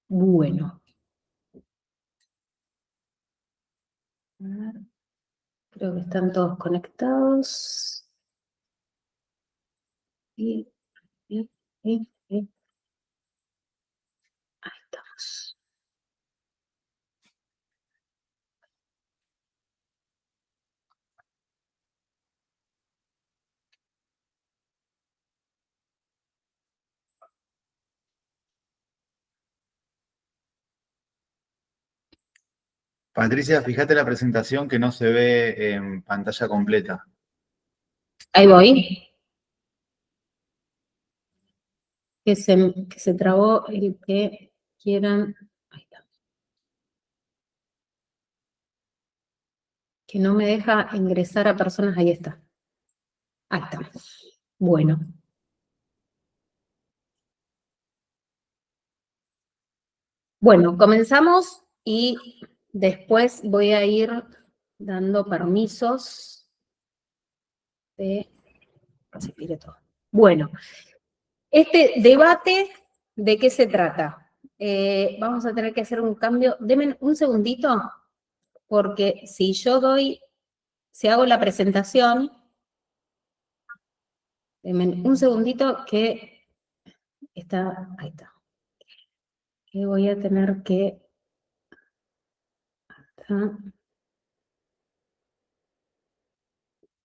Bueno. A ver, creo que están todos conectados. Y, y. Ahí estamos. Patricia, fíjate la presentación que no se ve en pantalla completa. Ahí voy. Que se trabó el que quieran. Ahí está. Que no me deja ingresar a personas. Ahí está. Ahí está. Bueno. Bueno, comenzamos y después voy a ir dando permisos de... Respire todo. Bueno, este debate, ¿de qué se trata? Vamos a tener que hacer un cambio. Denme un segundito, porque si hago la presentación, denme un segundito que ahí está. Que voy a tener que...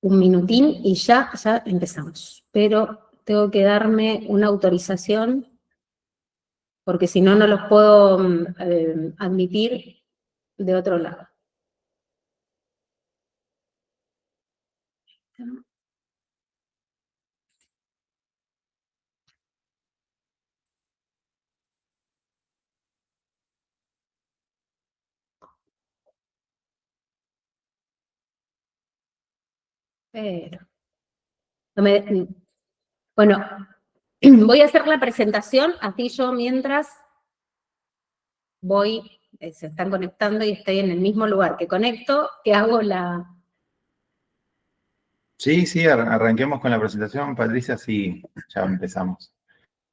un minutín y ya empezamos. Pero tengo que darme una autorización, porque si no, no los puedo admitir de otro lado. Pero... bueno, voy a hacer la presentación, así yo mientras se están conectando y estoy en el mismo lugar que conecto, que hago la... Sí, arranquemos con la presentación, Patricia, sí, ya empezamos.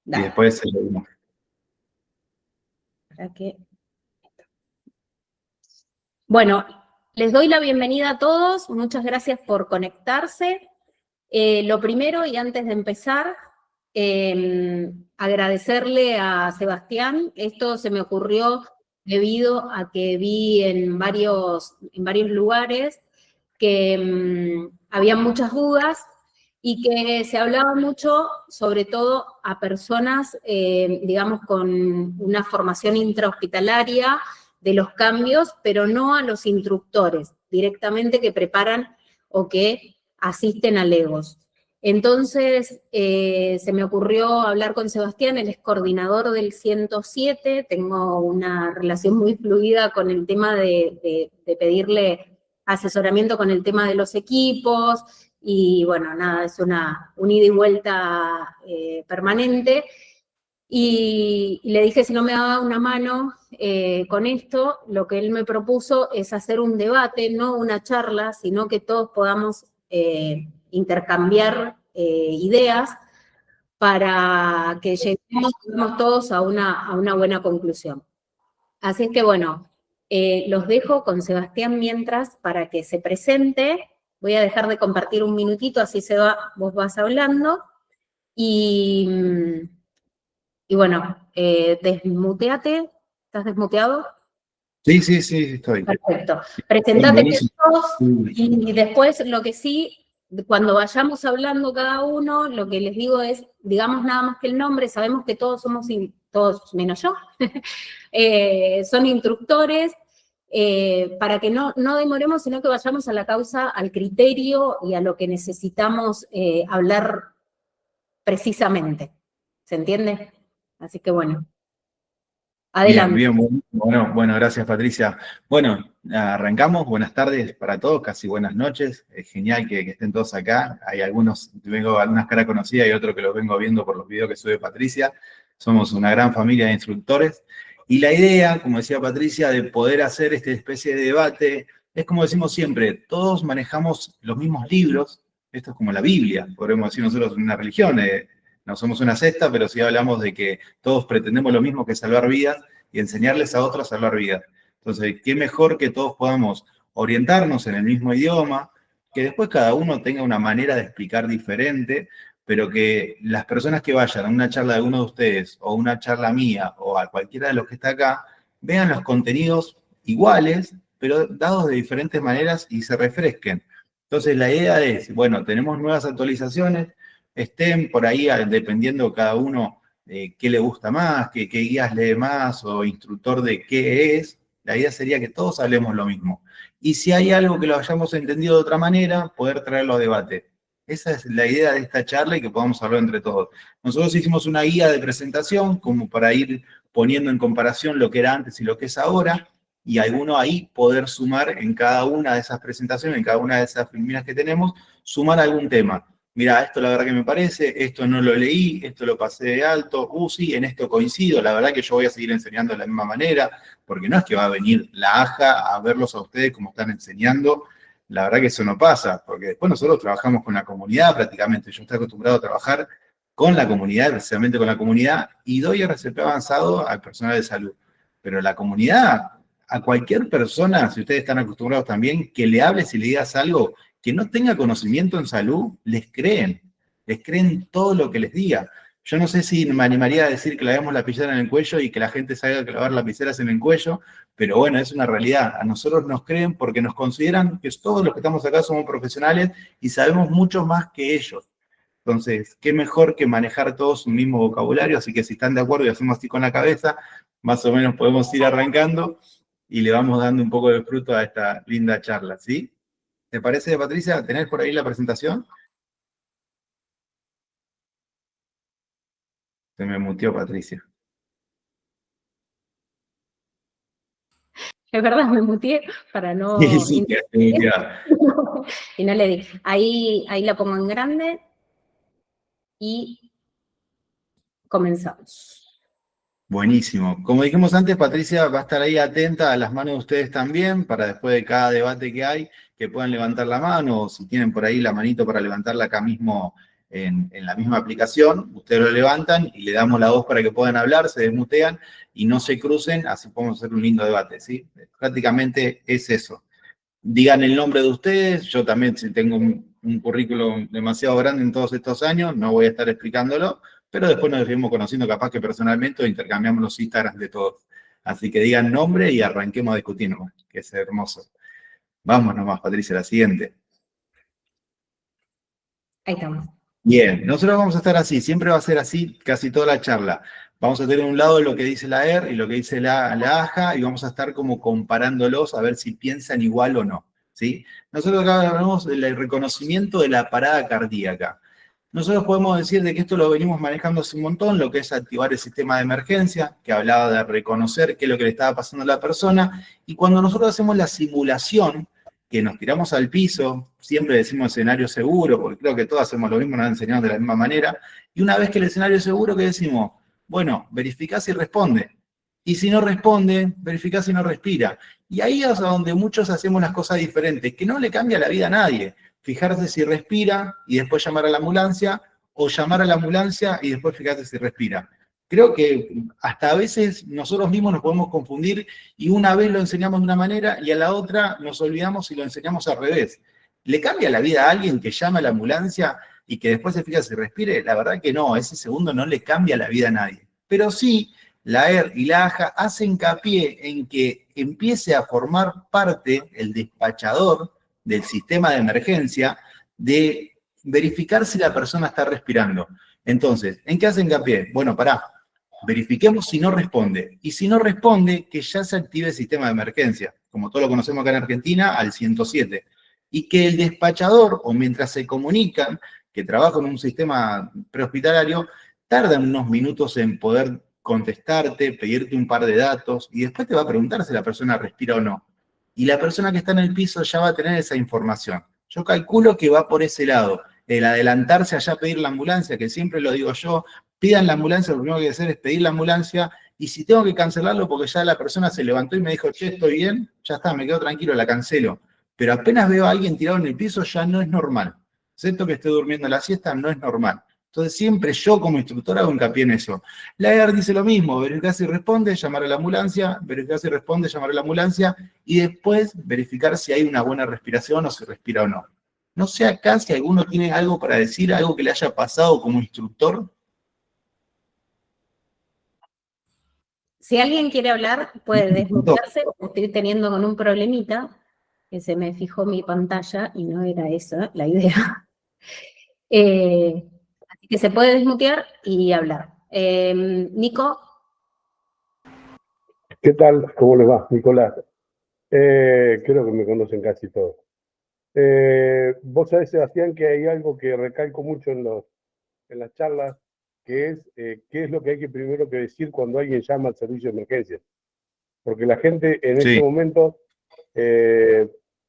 Dale. Y después seguimos. ¿Para qué? Bueno, les doy la bienvenida a todos, muchas gracias por conectarse. Lo primero, y antes de empezar, agradecerle a Sebastián. Esto se me ocurrió debido a que vi en varios lugares que había muchas dudas y que se hablaba mucho, sobre todo a personas, digamos, con una formación intrahospitalaria de los cambios, pero no a los instructores directamente que preparan o que asisten a legos. Entonces, se me ocurrió hablar con Sebastián, él es coordinador del 107, tengo una relación muy fluida con el tema de pedirle asesoramiento con el tema de los equipos, y bueno, nada, es un ida y vuelta permanente. Y le dije si no me daba una mano con esto, lo que él me propuso es hacer un debate, no una charla, sino que todos podamos intercambiar ideas para que lleguemos todos a una buena conclusión. Así es que bueno, los dejo con Sebastián mientras para que se presente. Voy a dejar de compartir un minutito, así vos vas hablando. Y bueno, desmuteate. ¿Estás desmuteado? Sí, estoy. Perfecto. Presentate todos y después lo que sí, cuando vayamos hablando cada uno, lo que les digo es, digamos nada más que el nombre, sabemos que todos todos menos yo, son instructores, para que no demoremos, sino que vayamos a la causa, al criterio y a lo que necesitamos hablar precisamente. ¿Se entiende? Así que bueno. Adelante. Bien, bueno, gracias, Patricia. Bueno, arrancamos, buenas tardes para todos, casi buenas noches. Es genial que estén todos acá. Hay algunas caras conocidas y otros que los vengo viendo por los videos que sube Patricia. Somos una gran familia de instructores. Y la idea, como decía Patricia, de poder hacer esta especie de debate, es como decimos siempre, todos manejamos los mismos libros. Esto es como la Biblia, podemos decir nosotros en una religión. No somos una secta, pero sí hablamos de que todos pretendemos lo mismo, que salvar vidas, y enseñarles a otros a salvar vidas. Entonces, qué mejor que todos podamos orientarnos en el mismo idioma, que después cada uno tenga una manera de explicar diferente, pero que las personas que vayan a una charla de alguno de ustedes, o una charla mía, o a cualquiera de los que está acá, vean los contenidos iguales, pero dados de diferentes maneras y se refresquen. Entonces la idea es, bueno, tenemos nuevas actualizaciones, estén por ahí dependiendo cada uno qué le gusta más, qué guías lee más o instructor de qué es, la idea sería que todos hablemos lo mismo. Y si hay algo que lo hayamos entendido de otra manera, poder traerlo a debate. Esa es la idea de esta charla y que podamos hablar entre todos. Nosotros hicimos una guía de presentación como para ir poniendo en comparación lo que era antes y lo que es ahora, y alguno ahí poder sumar en cada una de esas presentaciones, en cada una de esas filminas que tenemos, sumar algún tema. Mira, esto la verdad que me parece, esto no lo leí, esto lo pasé de alto, sí, en esto coincido, la verdad que yo voy a seguir enseñando de la misma manera, porque no es que va a venir la AJA a verlos a ustedes como están enseñando, la verdad que eso no pasa, porque después nosotros trabajamos con la comunidad prácticamente, yo estoy acostumbrado a trabajar con la comunidad, precisamente con la comunidad, y doy RCP avanzado al personal de salud. Pero la comunidad, a cualquier persona, si ustedes están acostumbrados también, que le hables y le digas algo que no tenga conocimiento en salud, les creen todo lo que les diga. Yo no sé si me animaría a decir que lavemos la lapicera en el cuello y que la gente salga a clavar lapiceras en el cuello, pero bueno, es una realidad. A nosotros nos creen porque nos consideran que todos los que estamos acá somos profesionales y sabemos mucho más que ellos. Entonces, qué mejor que manejar todos un mismo vocabulario, así que si están de acuerdo y hacemos así con la cabeza, más o menos podemos ir arrancando y le vamos dando un poco de fruto a esta linda charla, ¿sí? ¿Te parece, Patricia? ¿Tenés por ahí la presentación? Se me muteó, Patricia. Es verdad, me muteé para no... Sí, y no le di. Ahí la pongo en grande y comenzamos. Buenísimo. Como dijimos antes, Patricia va a estar ahí atenta a las manos de ustedes también, para después de cada debate que hay, que puedan levantar la mano, o si tienen por ahí la manito para levantarla acá mismo en la misma aplicación, ustedes lo levantan y le damos la voz para que puedan hablar, se desmutean y no se crucen, así podemos hacer un lindo debate, ¿sí? Prácticamente es eso. Digan el nombre de ustedes, yo también si tengo un currículum demasiado grande en todos estos años, no voy a estar explicándolo, pero después nos iremos conociendo capaz que personalmente o intercambiamos los Instagrams de todos. Así que digan nombre y arranquemos a discutir nomás, que es hermoso. Vamos nomás, Patricia, la siguiente. Ahí estamos. Bien, nosotros vamos a estar así, siempre va a ser así casi toda la charla. Vamos a tener un lado lo que dice la ER y lo que dice la AJA y vamos a estar como comparándolos a ver si piensan igual o no, ¿sí? Nosotros acá hablamos del reconocimiento de la parada cardíaca. Nosotros podemos decir de que esto lo venimos manejando hace un montón, lo que es activar el sistema de emergencia, que hablaba de reconocer qué es lo que le estaba pasando a la persona, y cuando nosotros hacemos la simulación, que nos tiramos al piso, siempre decimos escenario seguro, porque creo que todos hacemos lo mismo, nos han enseñado de la misma manera, y una vez que el escenario es seguro, ¿qué decimos? Bueno, verificá si responde, y si no responde, verificá si no respira. Y ahí es donde muchos hacemos las cosas diferentes, que no le cambia la vida a nadie. Fijarse si respira y después llamar a la ambulancia, o llamar a la ambulancia y después fijarse si respira. Creo que hasta a veces nosotros mismos nos podemos confundir y una vez lo enseñamos de una manera y a la otra nos olvidamos y lo enseñamos al revés. ¿Le cambia la vida a alguien que llama a la ambulancia y que después se fija si respire? La verdad que no, ese segundo no le cambia la vida a nadie. Pero sí, la ER y la AJA hacen hincapié en que empiece a formar parte el despachador del sistema de emergencia de verificar si la persona está respirando. Entonces, ¿en qué hacen hincapié? Bueno, verifiquemos si no responde. Y si no responde, que ya se active el sistema de emergencia, como todos lo conocemos acá en Argentina, al 107. Y que el despachador, o mientras se comunican, que trabaja en un sistema prehospitalario, tardan unos minutos en poder contestarte, pedirte un par de datos, y después te va a preguntar si la persona respira o no. Y la persona que está en el piso ya va a tener esa información. Yo calculo que va por ese lado, el adelantarse allá a pedir la ambulancia, que siempre lo digo yo, pidan la ambulancia, lo primero que hay que hacer es pedir la ambulancia, y si tengo que cancelarlo porque ya la persona se levantó y me dijo, che, estoy bien, ya está, me quedo tranquilo, la cancelo. Pero apenas veo a alguien tirado en el piso, ya no es normal. Excepto que esté durmiendo la siesta, no es normal. Entonces siempre yo como instructor hago hincapié en eso. La EAR dice lo mismo, verificar si responde, llamar a la ambulancia, verificar si responde, llamar a la ambulancia, y después verificar si hay una buena respiración o si respira o no. No sé acá si alguno tiene algo para decir, algo que le haya pasado como instructor. Si alguien quiere hablar, puede desmutearse, estoy teniendo con un problemita, que se me fijó mi pantalla y no era esa la idea. Así que se puede desmutear y hablar. Nico. ¿Qué tal? ¿Cómo les va, Nicolás? Creo que me conocen casi todos. Vos sabés, Sebastián, que hay algo que recalco mucho en las charlas, que es qué es lo que hay que primero que decir cuando alguien llama al servicio de emergencia. Porque la gente en Sí. ese momento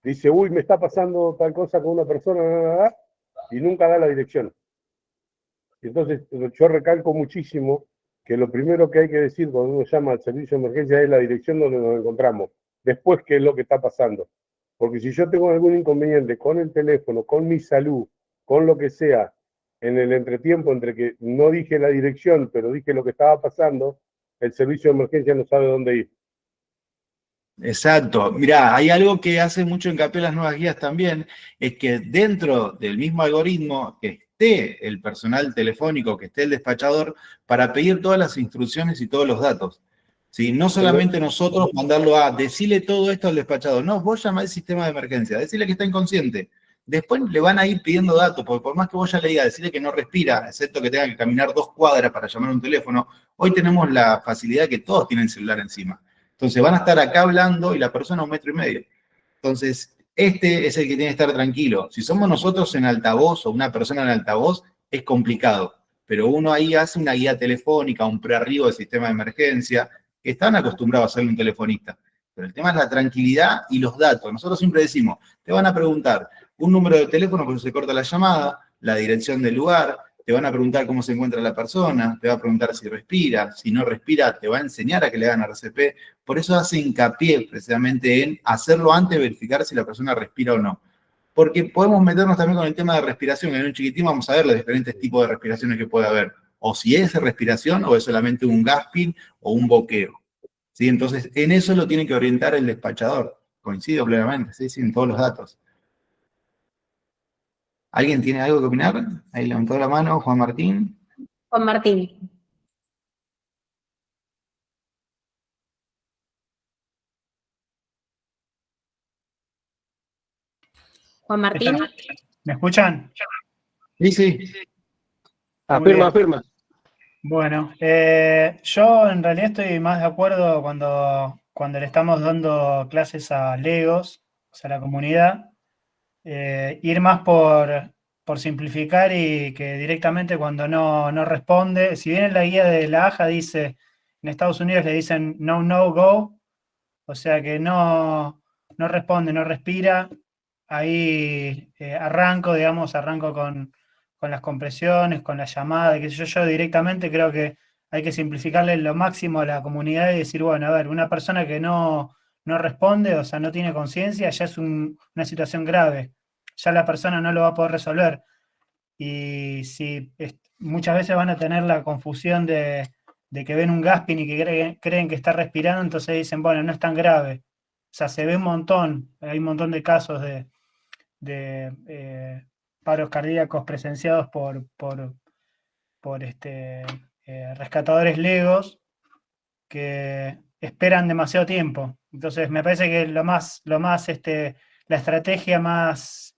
dice, uy, me está pasando tal cosa con una persona, y nunca da la dirección. Entonces, yo recalco muchísimo que lo primero que hay que decir cuando uno llama al servicio de emergencia es la dirección donde nos encontramos, después qué es lo que está pasando. Porque si yo tengo algún inconveniente con el teléfono, con mi salud, con lo que sea, en el entretiempo entre que no dije la dirección, pero dije lo que estaba pasando, el servicio de emergencia no sabe dónde ir. Exacto. Mirá, hay algo que hace mucho hincapié en las nuevas guías también, es que dentro del mismo algoritmo que esté el personal telefónico, que esté el despachador, para pedir todas las instrucciones y todos los datos. ¿Sí? No solamente nosotros mandarlo a decirle todo esto al despachador, no, vos llamá al sistema de emergencia, decirle que está inconsciente. Después le van a ir pidiendo datos, porque por más que vos ya le digas, decirle que no respira, excepto que tenga que caminar 2 cuadras para llamar a un teléfono, hoy tenemos la facilidad que todos tienen celular encima. Entonces van a estar acá hablando y la persona a 1,5 metros. Entonces, este es el que tiene que estar tranquilo. Si somos nosotros en altavoz o una persona en altavoz, es complicado. Pero uno ahí hace una guía telefónica, un prearribo del sistema de emergencia, que están acostumbrados a hacerle un telefonista. Pero el tema es la tranquilidad y los datos. Nosotros siempre decimos, te van a preguntar un número de teléfono por si se corta la llamada, la dirección del lugar, te van a preguntar cómo se encuentra la persona, te va a preguntar si respira, si no respira, te va a enseñar a que le hagan RCP. Por eso hace hincapié precisamente en hacerlo antes de verificar si la persona respira o no. Porque podemos meternos también con el tema de respiración. En un chiquitín vamos a ver los diferentes tipos de respiraciones que puede haber. O si es respiración o es solamente un gasping o un boqueo. ¿Sí? Entonces, en eso lo tiene que orientar el despachador. Coincido plenamente, ¿sí? Sí, en todos los datos. ¿Alguien tiene algo que opinar? Ahí levantó la mano Juan Martín. Juan Martín. Juan Martín. ¿Me escuchan? Sí, sí. Afirma. Bueno, yo en realidad estoy más de acuerdo cuando le estamos dando clases a Legos, o sea, a la comunidad, ir más por simplificar y que directamente cuando no responde, si bien en la guía de la AJA dice, en Estados Unidos le dicen no, no, go, o sea que no responde, no respira, ahí arranco con las compresiones, con la llamada, que yo directamente creo que hay que simplificarle lo máximo a la comunidad y decir, bueno, a ver, una persona que no responde, o sea, no tiene conciencia, ya es una situación grave, ya la persona no lo va a poder resolver. Y si muchas veces van a tener la confusión de que ven un gasping y que creen que está respirando, entonces dicen, bueno, no es tan grave. O sea, se ve un montón, hay un montón de casos de paros cardíacos presenciados por rescatadores legos que esperan demasiado tiempo. Entonces, me parece que la estrategia más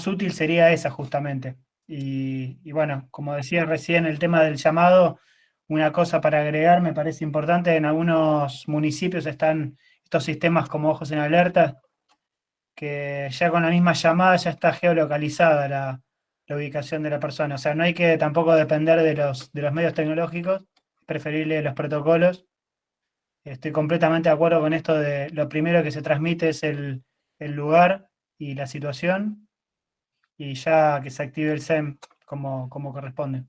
útil sería esa justamente. Y bueno, como decía recién, el tema del llamado, una cosa para agregar me parece importante, en algunos municipios están estos sistemas como ojos en alerta, que ya con la misma llamada ya está geolocalizada la ubicación de la persona. O sea, no hay que tampoco depender de los medios tecnológicos, es preferible los protocolos. Estoy completamente de acuerdo con esto de lo primero que se transmite es el lugar y la situación, y ya que se active el SEM como corresponde.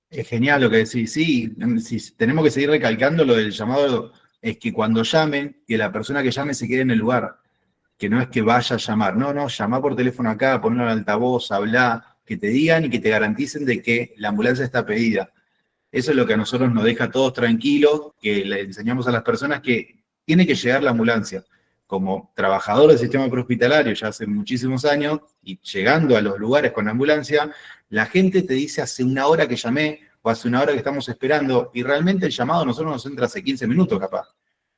Es genial lo que decís. Sí, si tenemos que seguir recalcando lo del llamado, es que cuando llamen, que la persona que llame se quede en el lugar, que no es que vaya a llamar. No, llama por teléfono acá, ponlo en altavoz, habla, que te digan y que te garanticen de que la ambulancia está pedida. Eso es lo que a nosotros nos deja a todos tranquilos, que le enseñamos a las personas que tiene que llegar la ambulancia. Como trabajador del sistema prehospitalario ya hace muchísimos años, y llegando a los lugares con ambulancia, la gente te dice hace una hora que llamé, o hace una hora que estamos esperando, y realmente el llamado a nosotros nos entra hace 15 minutos capaz.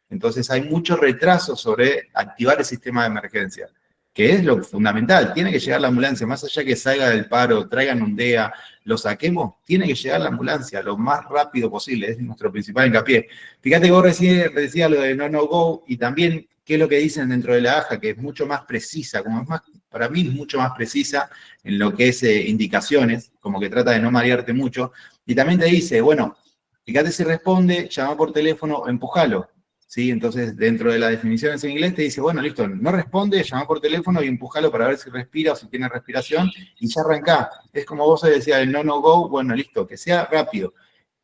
Entonces hay mucho retraso sobre activar el sistema de emergencia, que es lo fundamental. Tiene que llegar la ambulancia, más allá que salga del paro, traigan un DEA, lo saquemos, tiene que llegar la ambulancia lo más rápido posible, es nuestro principal hincapié. Fíjate que vos recién decías lo de no-go, y también qué es lo que dicen dentro de la AJA, que es mucho más precisa, como es más, para mí es mucho más precisa en lo que es indicaciones, como que trata de no marearte mucho, y también te dice, bueno, fíjate si responde, llama por teléfono o empujalo. ¿Sí? Entonces, dentro de las definiciones en inglés te dice, bueno, listo, no responde, llama por teléfono y empujalo para ver si respira o si tiene respiración, y ya arrancá. Es como vos decías, el no-go, bueno, listo, que sea rápido.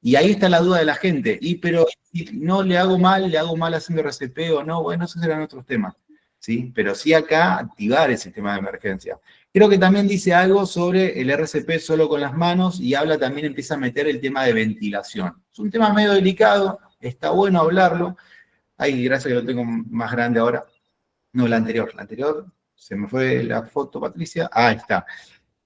Y ahí está la duda de la gente, pero si no le hago mal haciendo RCP o no, bueno, esos serán otros temas, ¿sí? Pero sí acá activar el sistema de emergencia. Creo que también dice algo sobre el RCP solo con las manos, y habla también, empieza a meter el tema de ventilación. Es un tema medio delicado, está bueno hablarlo. Ay, gracias que lo tengo más grande ahora. No, la anterior, se me fue la foto, Patricia. Ahí está.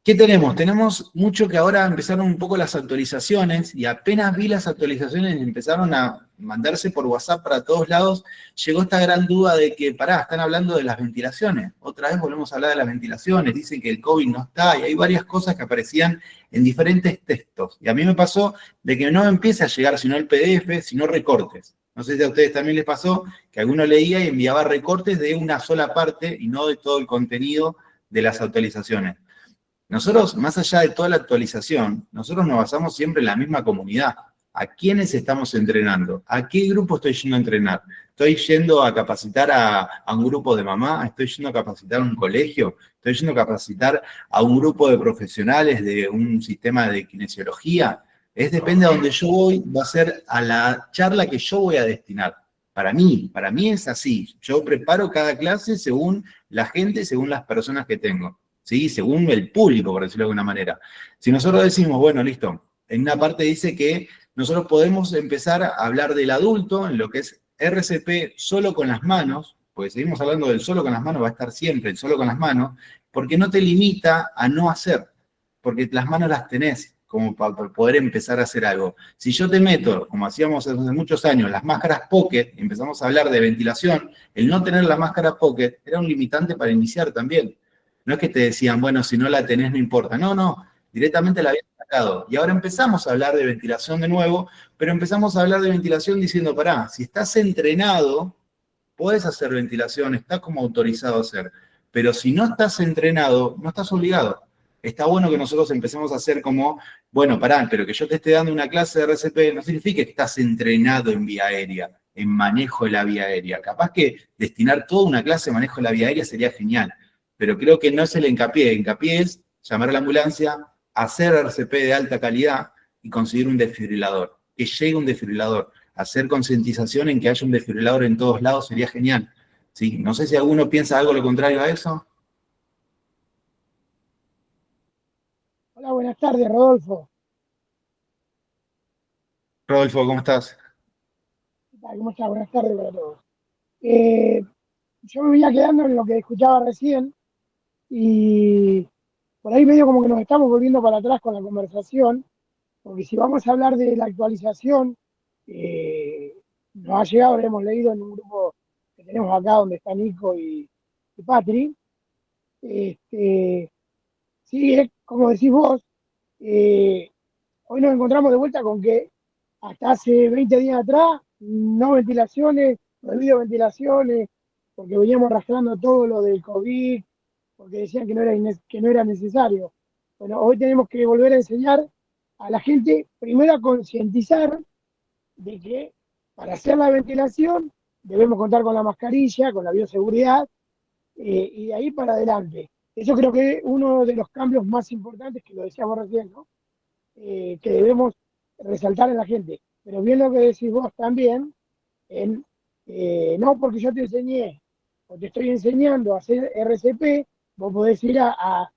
¿Qué tenemos? Tenemos mucho que ahora empezaron un poco las actualizaciones, y apenas vi las actualizaciones y empezaron a mandarse por WhatsApp para todos lados, llegó esta gran duda de que, están hablando de las ventilaciones. Otra vez volvemos a hablar de las ventilaciones, dicen que el COVID no está, y hay varias cosas que aparecían en diferentes textos. Y a mí me pasó de que no empieza a llegar sino el PDF, sino recortes. No sé si a ustedes también les pasó que alguno leía y enviaba recortes de una sola parte y no de todo el contenido de las actualizaciones. Nosotros, más allá de toda la actualización, nosotros nos basamos siempre en la misma comunidad. ¿A quiénes estamos entrenando? ¿A qué grupo estoy yendo a entrenar? ¿Estoy yendo a capacitar a un grupo de mamá? ¿Estoy yendo a capacitar a un colegio? ¿Estoy yendo a capacitar a un grupo de profesionales de un sistema de kinesiología? Depende de donde yo voy, va a ser a la charla que yo voy a destinar. Para mí es así. Yo preparo cada clase según la gente, según las personas que tengo. ¿Sí? Según el público, por decirlo de alguna manera. Si nosotros decimos, bueno, listo, en una parte dice que nosotros podemos empezar a hablar del adulto en lo que es RCP solo con las manos, porque seguimos hablando del solo con las manos, va a estar siempre el solo con las manos, porque no te limita a no hacer, porque las manos las tenés como para poder empezar a hacer algo. Si yo te meto, como hacíamos hace muchos años, las máscaras pocket, y empezamos a hablar de ventilación, el no tener la máscara pocket era un limitante para iniciar también. No es que te decían, bueno, si no la tenés no importa. No, directamente la habían sacado. Y ahora empezamos a hablar de ventilación de nuevo, pero empezamos a hablar de ventilación diciendo, si estás entrenado, podés hacer ventilación, estás como autorizado a hacer. Pero si no estás entrenado, no estás obligado. Está bueno que nosotros empecemos a hacer como, bueno, pero que yo te esté dando una clase de RCP no significa que estás entrenado en vía aérea, en manejo de la vía aérea. Capaz que destinar toda una clase de manejo de la vía aérea sería genial. Pero creo que no es el hincapié. El hincapié es llamar a la ambulancia, hacer RCP de alta calidad y conseguir un desfibrilador. Que llegue un desfibrilador. Hacer concientización en que haya un desfibrilador en todos lados sería genial. ¿Sí? No sé si alguno piensa algo lo contrario a eso. Hola, buenas tardes, Rodolfo. Rodolfo, ¿cómo estás? ¿Qué tal? ¿Cómo estás? Buenas tardes para todos. Yo me venía quedando en lo que escuchaba recién y por ahí medio como que nos estamos volviendo para atrás con la conversación, porque si vamos a hablar de la actualización, nos ha llegado, lo hemos leído en un grupo que tenemos acá donde está Nico y Patri. Sí, es como decís vos, hoy nos encontramos de vuelta con que hasta hace 20 días atrás, no ventilaciones, prohibido ventilaciones, porque veníamos arrastrando todo lo del COVID, porque decían que no era necesario. Bueno, hoy tenemos que volver a enseñar a la gente, primero a concientizar de que para hacer la ventilación debemos contar con la mascarilla, con la bioseguridad, y de ahí para adelante. Eso creo que es uno de los cambios más importantes, que lo decíamos recién, ¿no? Que debemos resaltar en la gente. Pero bien lo que decís vos también, no porque yo te enseñé o te estoy enseñando a hacer RCP, vos podés ir a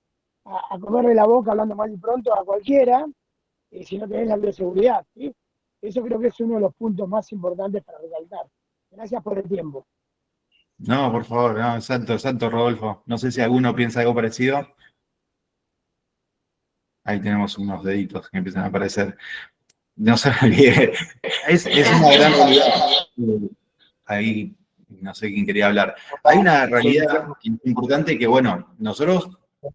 a comerle la boca hablando mal y pronto a cualquiera, si no tenés la bioseguridad, ¿sí? Eso creo que es uno de los puntos más importantes para resaltar. Gracias por el tiempo. No, por favor, no, exacto, Rodolfo. No sé si alguno piensa algo parecido. Ahí tenemos unos deditos que empiezan a aparecer. No se olvide, es una gran realidad. Ahí, no sé quién quería hablar. Hay una realidad importante que, bueno, nosotros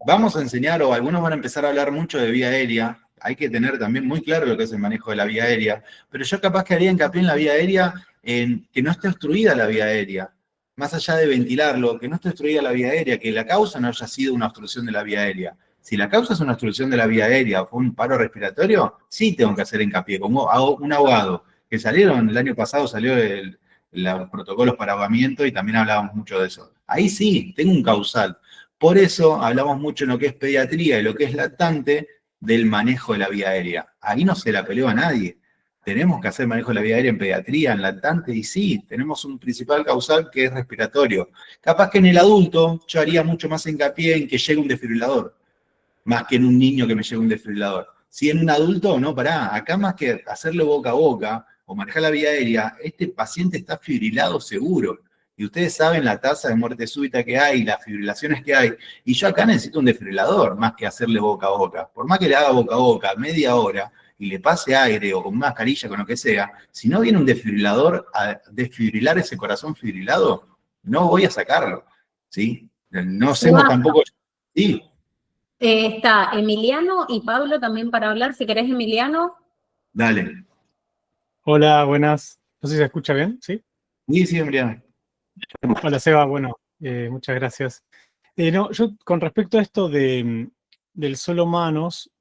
vamos a enseñar, o algunos van a empezar a hablar mucho de vía aérea. Hay que tener también muy claro lo que es el manejo de la vía aérea. Pero yo capaz que haría hincapié en la vía aérea, en que no esté obstruida la vía aérea. Más allá de ventilarlo, que no esté obstruida la vía aérea, que la causa no haya sido una obstrucción de la vía aérea. Si la causa es una obstrucción de la vía aérea o fue un paro respiratorio, sí tengo que hacer hincapié, como un abogado, que salieron, el año pasado salió los protocolos para ahogamiento y también hablábamos mucho de eso. Ahí sí, tengo un causal. Por eso hablamos mucho en lo que es pediatría y lo que es lactante del manejo de la vía aérea. Ahí no se la peleó a nadie. Tenemos que hacer manejo de la vía aérea en pediatría, en lactante, y sí, tenemos un principal causal que es respiratorio. Capaz que en el adulto yo haría mucho más hincapié en que llegue un desfibrilador, más que en un niño que me lleve un desfibrilador. Si en un adulto, no, pará, acá más que hacerlo boca a boca o manejar la vía aérea, este paciente está fibrilado seguro. Y ustedes saben la tasa de muerte súbita que hay, las fibrilaciones que hay. Y yo acá necesito un desfibrilador más que hacerle boca a boca. Por más que le haga boca a boca media hora y le pase aire o con mascarilla, con lo que sea, si no viene un desfibrilador a desfibrilar ese corazón fibrilado, no voy a sacarlo. ¿Sí? No hacemos tampoco... Sí. Está Emiliano y Pablo también para hablar. Si querés, Emiliano. Dale. Hola, buenas. No sé si se escucha bien, ¿sí? Sí, Emiliano. Hola, Seba. Bueno, muchas gracias. No, yo con respecto a esto del solo manos,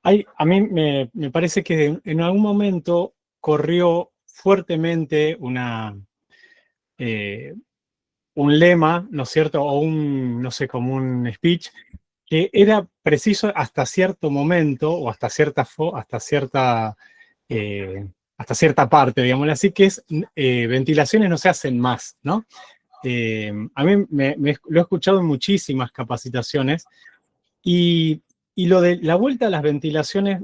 a mí me parece que en algún momento corrió fuertemente un lema, ¿no es cierto? O no sé, como un speech, que era preciso hasta cierto momento o hasta cierta parte, digámoslo así, que es ventilaciones no se hacen más, ¿no? A mí lo he escuchado en muchísimas capacitaciones y lo de la vuelta a las ventilaciones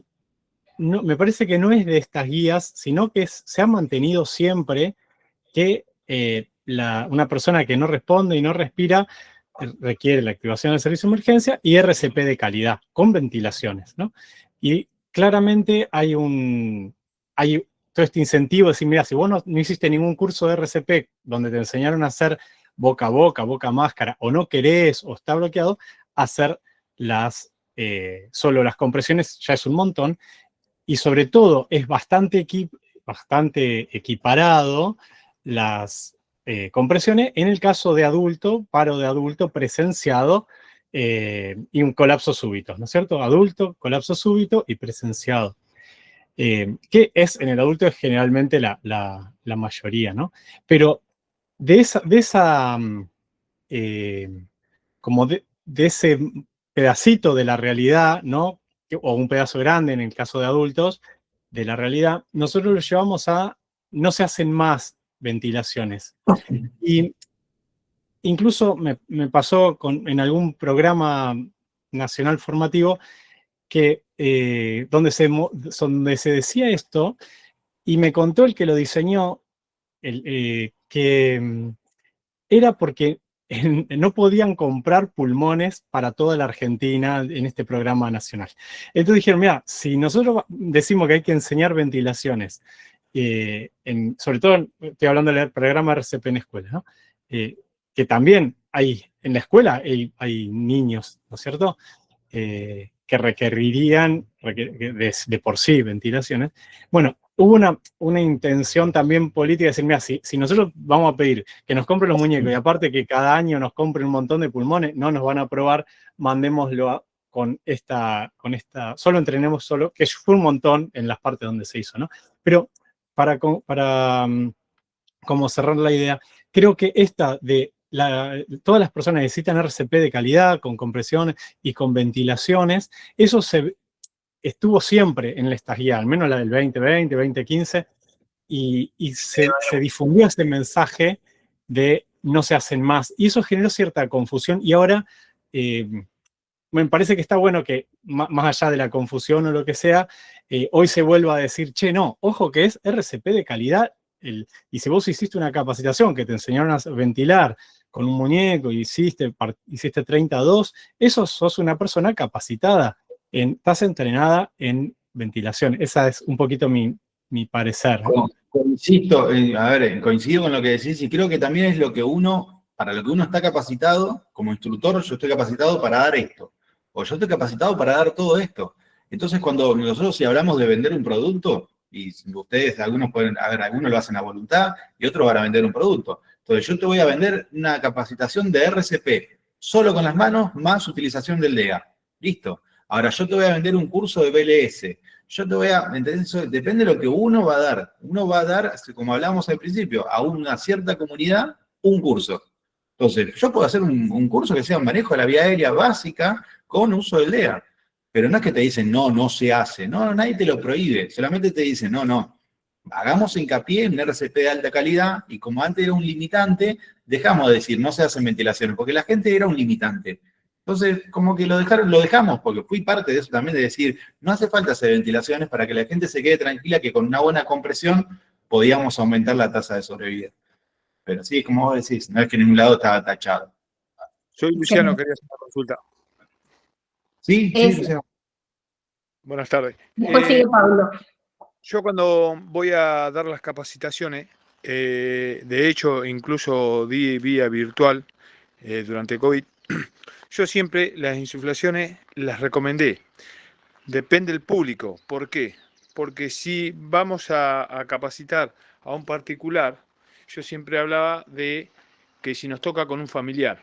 no, me parece que no es de estas guías, sino que se ha mantenido siempre que una persona que no responde y no respira requiere la activación del servicio de emergencia y RCP de calidad, con ventilaciones, ¿no? Y claramente hay todo este incentivo de decir, mira, si vos no hiciste ningún curso de RCP donde te enseñaron a hacer boca a boca, boca a máscara, o no querés, o está bloqueado, hacer solo las compresiones ya es un montón, y sobre todo es bastante equiparado las compresiones en el caso de adulto, paro de adulto presenciado y un colapso súbito, ¿no es cierto? Adulto, colapso súbito y presenciado. Que en el adulto es generalmente la mayoría, ¿no? Pero como de ese pedacito de la realidad, ¿no? O un pedazo grande en el caso de adultos, de la realidad, nosotros lo llevamos no se hacen más ventilaciones. Y incluso me pasó en algún programa nacional formativo que, donde se decía esto, y me contó el que lo diseñó, que era porque no podían comprar pulmones para toda la Argentina en este programa nacional. Entonces dijeron, mira, si nosotros decimos que hay que enseñar ventilaciones, sobre todo estoy hablando del programa RCP en escuela, ¿no? Que también en la escuela hay niños, ¿no es cierto?, que requerirían de por sí ventilaciones. Bueno, hubo una intención también política de decir, mira, si nosotros vamos a pedir que nos compren los muñecos y aparte que cada año nos compren un montón de pulmones, no nos van a aprobar, mandémoslo con esta, solo entrenemos solo, que fue un montón en las partes donde se hizo, ¿no? Pero para como cerrar la idea, creo que todas las personas necesitan RCP de calidad, con compresiones y con ventilaciones. Eso estuvo siempre en esta guía, al menos la del 2020, 2015, y se difundió ese mensaje de no se hacen más. Y eso generó cierta confusión y ahora me parece que está bueno que, más allá de la confusión o lo que sea, hoy se vuelva a decir, che, no, ojo que es RCP de calidad. Y si vos hiciste una capacitación que te enseñaron a ventilar con un muñeco y hiciste 30-2, eso sos una persona capacitada, estás entrenada en ventilación. Esa es un poquito mi parecer. Coincido, coincido con lo que decís y creo que también es lo que para lo que uno está capacitado, como instructor, yo estoy capacitado para dar esto, o yo estoy capacitado para dar todo esto. Entonces, cuando nosotros si hablamos de vender un producto, y ustedes, algunos lo hacen a voluntad y otros van a vender un producto. Entonces, yo te voy a vender una capacitación de RCP, solo con las manos, más utilización del DEA. Listo. Ahora, yo te voy a vender un curso de BLS. Yo te voy a, ¿entendés? Eso depende de lo que uno va a dar. Uno va a dar, como hablamos al principio, a una cierta comunidad, un curso. Entonces, yo puedo hacer un curso que sea un manejo de la vía aérea básica con uso del DEA. Pero no es que te dicen, no se hace. No, nadie te lo prohíbe. Solamente te dicen, no. Hagamos hincapié en RCP de alta calidad y como antes era un limitante, dejamos de decir, no se hacen ventilaciones, porque la gente era un limitante. Entonces, como que lo dejamos, porque fui parte de eso también, de decir, no hace falta hacer ventilaciones para que la gente se quede tranquila que con una buena compresión podíamos aumentar la tasa de sobrevida. Pero sí, como vos decís, no es que en ningún lado estaba tachado. Soy Luciano, quería hacer una consulta. Sí, Luciano. Buenas tardes. Después sigue Pablo. Yo cuando voy a dar las capacitaciones, de hecho, incluso di vía virtual durante COVID, yo siempre las insuflaciones las recomendé. Depende del público. ¿Por qué? Porque si vamos a capacitar a un particular, yo siempre hablaba de que si nos toca con un familiar.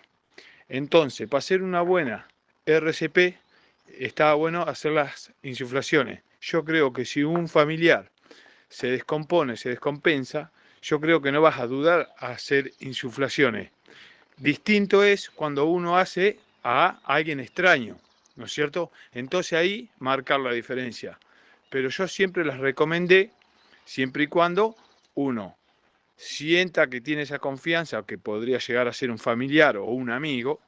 Entonces, para hacer una buena RCP, estaba bueno hacer las insuflaciones. Yo creo que si un familiar se descompone, se descompensa, yo creo que no vas a dudar a hacer insuflaciones. Distinto es cuando uno hace a alguien extraño, ¿no es cierto? Entonces ahí marcar la diferencia. Pero yo siempre las recomendé, siempre y cuando uno sienta que tiene esa confianza, que podría llegar a ser un familiar o un amigo.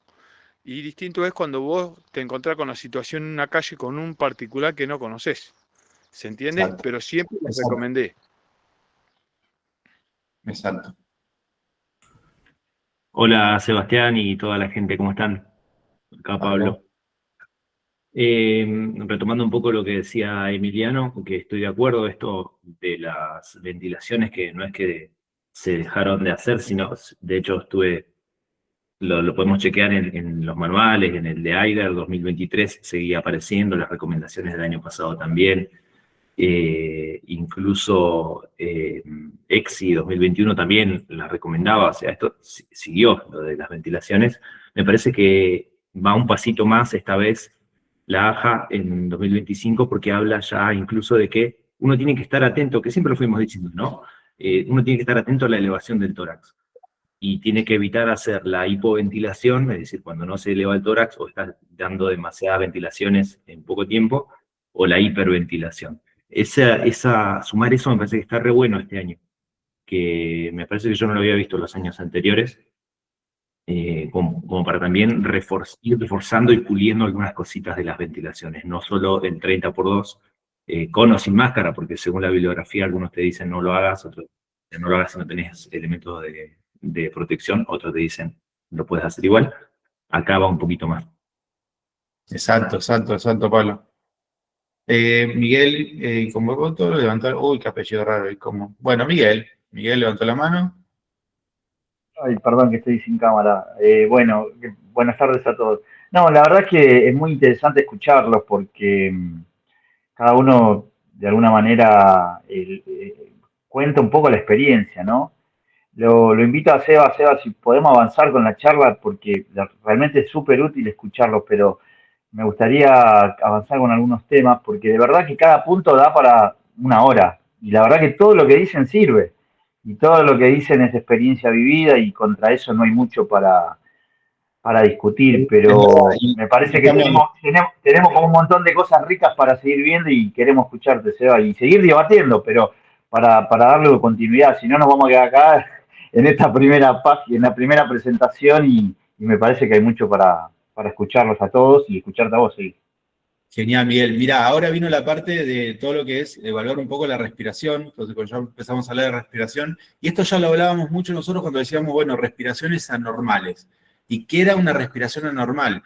Y distinto es cuando vos te encontrás con la situación en una calle con un particular que no conoces. ¿Se entiende? Exacto. Pero siempre les Exacto. recomendé. Exacto. Hola Sebastián y toda la gente, ¿cómo están? Acá Pablo. Retomando un poco lo que decía Emiliano, que estoy de acuerdo, esto de las ventilaciones que no es que se dejaron de hacer, sino, de hecho lo podemos chequear en los manuales, en el de AIDER 2023 seguía apareciendo, las recomendaciones del año pasado también, incluso EXI 2021 también las recomendaba, o sea, esto siguió, lo de las ventilaciones. Me parece que va un pasito más esta vez la AJA en 2025 porque habla ya incluso de que uno tiene que estar atento, que siempre lo fuimos diciendo, ¿no? Uno tiene que estar atento a la elevación del tórax. Y tiene que evitar hacer la hipoventilación, es decir, cuando no se eleva el tórax o estás dando demasiadas ventilaciones en poco tiempo, o la hiperventilación. Sumar eso me parece que está re bueno este año, que me parece que yo no lo había visto los años anteriores, como para también ir reforzando y puliendo algunas cositas de las ventilaciones, no solo el 30x2, con o sin máscara, porque según la bibliografía algunos te dicen no lo hagas, otros no lo hagas si no tenés elementos de protección, otros te dicen lo puedes hacer igual. Acá va un poquito más. Exacto, Pablo. Miguel, como voto, levantó. Uy, qué apellido raro. Bueno, Miguel levantó la mano. Ay, perdón que estoy sin cámara. Bueno, buenas tardes a todos. No, la verdad es que es muy interesante escucharlos porque cada uno de alguna manera cuenta un poco la experiencia, ¿no? Lo invito a Seba, si podemos avanzar con la charla, porque realmente es súper útil escucharlo, pero me gustaría avanzar con algunos temas, porque de verdad que cada punto da para una hora, y la verdad que todo lo que dicen sirve, y todo lo que dicen es experiencia vivida, y contra eso no hay mucho para discutir, pero me parece que tenemos como un montón de cosas ricas para seguir viendo, y queremos escucharte, Seba, y seguir debatiendo, pero para darle continuidad, si no nos vamos a quedar acá en esta primera presentación y me parece que hay mucho para escucharlos a todos y escucharte a vos, sí. Genial, Miguel. Mira, ahora vino la parte de todo lo que es evaluar un poco la respiración. Entonces, cuando ya empezamos a hablar de respiración, y esto ya lo hablábamos mucho nosotros cuando decíamos, bueno, respiraciones anormales. ¿Y qué era una respiración anormal?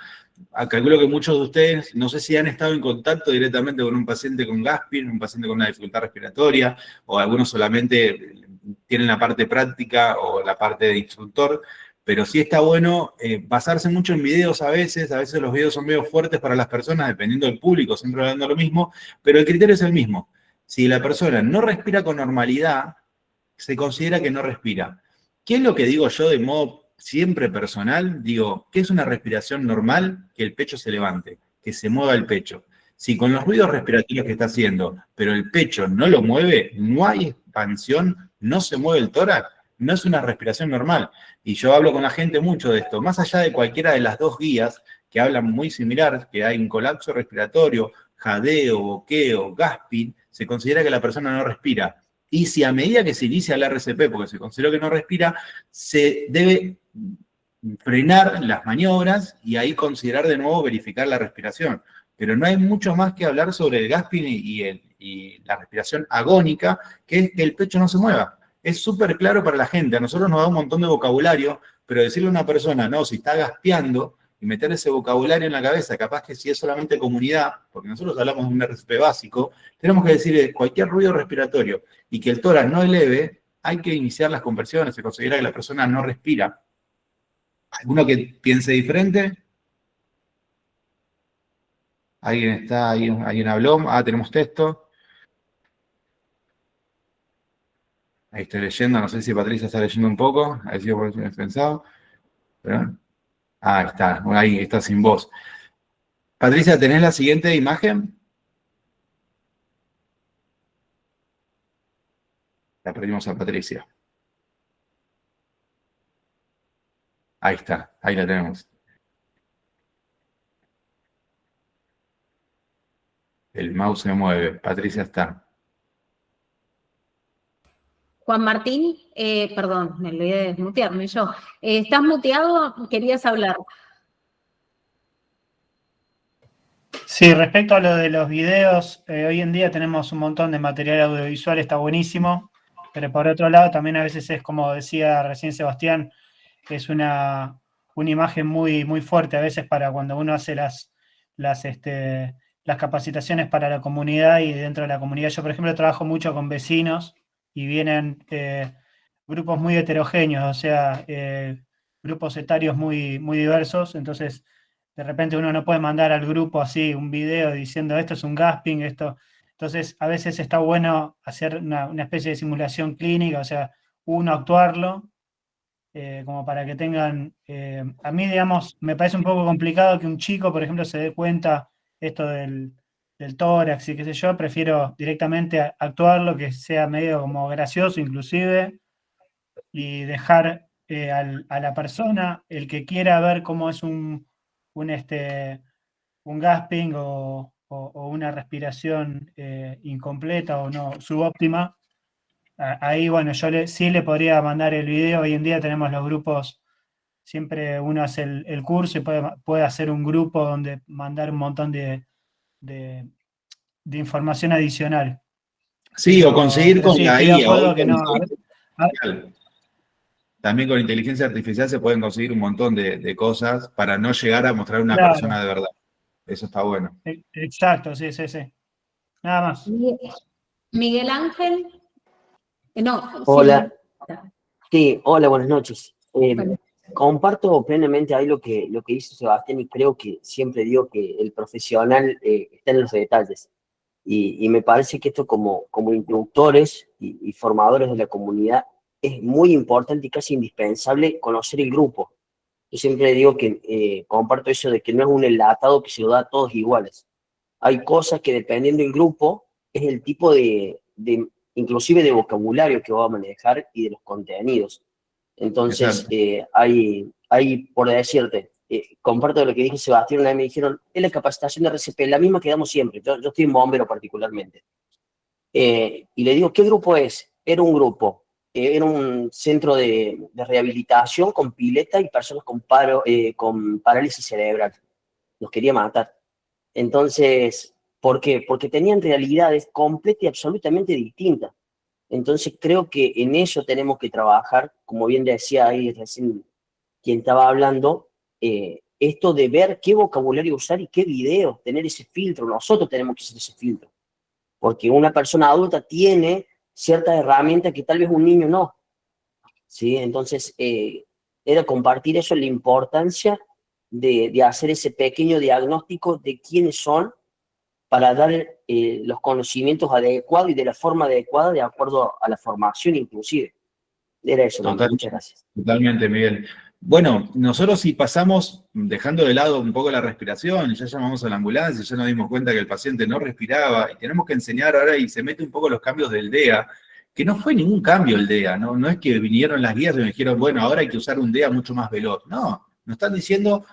Calculo que muchos de ustedes, no sé si han estado en contacto directamente con un paciente con Gasping, un paciente con una dificultad respiratoria, o algunos solamente tienen la parte práctica o la parte de instructor, pero sí está bueno basarse mucho en videos a veces los videos son medio fuertes para las personas, dependiendo del público, siempre hablando lo mismo, pero el criterio es el mismo. Si la persona no respira con normalidad, se considera que no respira. ¿Qué es lo que digo yo de modo siempre personal? Digo, ¿qué es una respiración normal? Que el pecho se levante, que se mueva el pecho. Si con los ruidos respiratorios que está haciendo, pero el pecho no lo mueve, no hay expansión, no se mueve el tórax, no es una respiración normal. Y yo hablo con la gente mucho de esto, más allá de cualquiera de las dos guías que hablan muy similar, que hay un colapso respiratorio, jadeo, boqueo, gasping, se considera que la persona no respira. Y si a medida que se inicia el RCP, porque se consideró que no respira, se debe frenar las maniobras y ahí considerar de nuevo verificar la respiración. Pero no hay mucho más que hablar sobre el gasping y la respiración agónica, que es que el pecho no se mueva. Es súper claro para la gente. A nosotros nos da un montón de vocabulario, pero decirle a una persona, no, si está gaspeando, y meter ese vocabulario en la cabeza, capaz que si es solamente comunidad, porque nosotros hablamos de un RCP básico, tenemos que decir cualquier ruido respiratorio y que el tórax no eleve, hay que iniciar las conversiones, se considera que la persona no respira. ¿Alguno que piense diferente? ¿Alguien está? ¿Alguien habló? Tenemos texto. Ahí estoy leyendo, no sé si Patricia está leyendo un poco, a ver si por pensado. Pero, ahí está sin voz. Patricia, ¿tenés la siguiente imagen? La perdimos a Patricia. Ahí está, ahí la tenemos. El mouse se mueve, Patricia está. Juan Martín, perdón, me olvidé de desmutearme yo. ¿Estás muteado? ¿Querías hablar? Sí, respecto a lo de los videos, hoy en día tenemos un montón de material audiovisual, está buenísimo, pero por otro lado también a veces es, como decía recién Sebastián, es una imagen muy, muy fuerte a veces para cuando uno hace las capacitaciones para la comunidad y dentro de la comunidad. Yo, por ejemplo, trabajo mucho con vecinos y vienen grupos muy heterogéneos, o sea, grupos etarios muy, muy diversos, entonces de repente uno no puede mandar al grupo así un video diciendo esto es un gasping, esto. Entonces, a veces está bueno hacer una especie de simulación clínica, o sea, uno actuarlo, como para que tengan... a mí, digamos, me parece un poco complicado que un chico, por ejemplo, se dé cuenta esto del tórax y qué sé yo, prefiero directamente actuarlo, que sea medio como gracioso inclusive, y dejar a la persona, el que quiera ver cómo es un gasping o una respiración incompleta o no subóptima, ahí, bueno, yo sí le podría mandar el video. Hoy en día tenemos los grupos, siempre uno hace el curso y puede hacer un grupo donde mandar un montón de información adicional. Sí, o conseguir con la IA. También con inteligencia artificial se pueden conseguir un montón de cosas para no llegar a mostrar una persona de verdad. Eso está bueno. Exacto, sí. Nada más. Miguel Ángel. No. Hola. Sí, hola, buenas noches. Comparto plenamente ahí lo que dice Sebastián y creo que siempre digo que el profesional está en los detalles. Y me parece que esto como instructores y formadores de la comunidad es muy importante y casi indispensable conocer el grupo. Yo siempre digo que comparto eso de que no es un enlatado que se lo da a todos iguales. Hay cosas que dependiendo del grupo es el tipo inclusive de vocabulario que va a manejar y de los contenidos. Entonces, hay, por decirte, comparto lo que dije Sebastián, una vez me dijeron, es la capacitación de RCP, la misma que damos siempre, yo estoy en bombero particularmente. Y le digo, ¿qué grupo es? Era un grupo. era un centro de rehabilitación con pileta y personas con parálisis cerebral. Los quería matar. Entonces, ¿por qué? Porque tenían realidades completamente y absolutamente distintas. Entonces, creo que en eso tenemos que trabajar, como bien decía ahí recién quien estaba hablando, esto de ver qué vocabulario usar y qué video, tener ese filtro. Nosotros tenemos que hacer ese filtro. Porque una persona adulta tiene ciertas herramientas que tal vez un niño no. ¿Sí? Entonces, era compartir eso, la importancia de hacer ese pequeño diagnóstico de quiénes son para dar los conocimientos adecuados y de la forma adecuada de acuerdo a la formación inclusive. Era eso. Muchas gracias. Totalmente, Miguel. Bueno, nosotros si pasamos, dejando de lado un poco la respiración, ya llamamos a la ambulancia, ya nos dimos cuenta que el paciente no respiraba, y tenemos que enseñar ahora, y se mete un poco los cambios del DEA, que no fue ningún cambio el DEA, no es que vinieron las guías y me dijeron, bueno, ahora hay que usar un DEA mucho más veloz. No, nos están diciendo,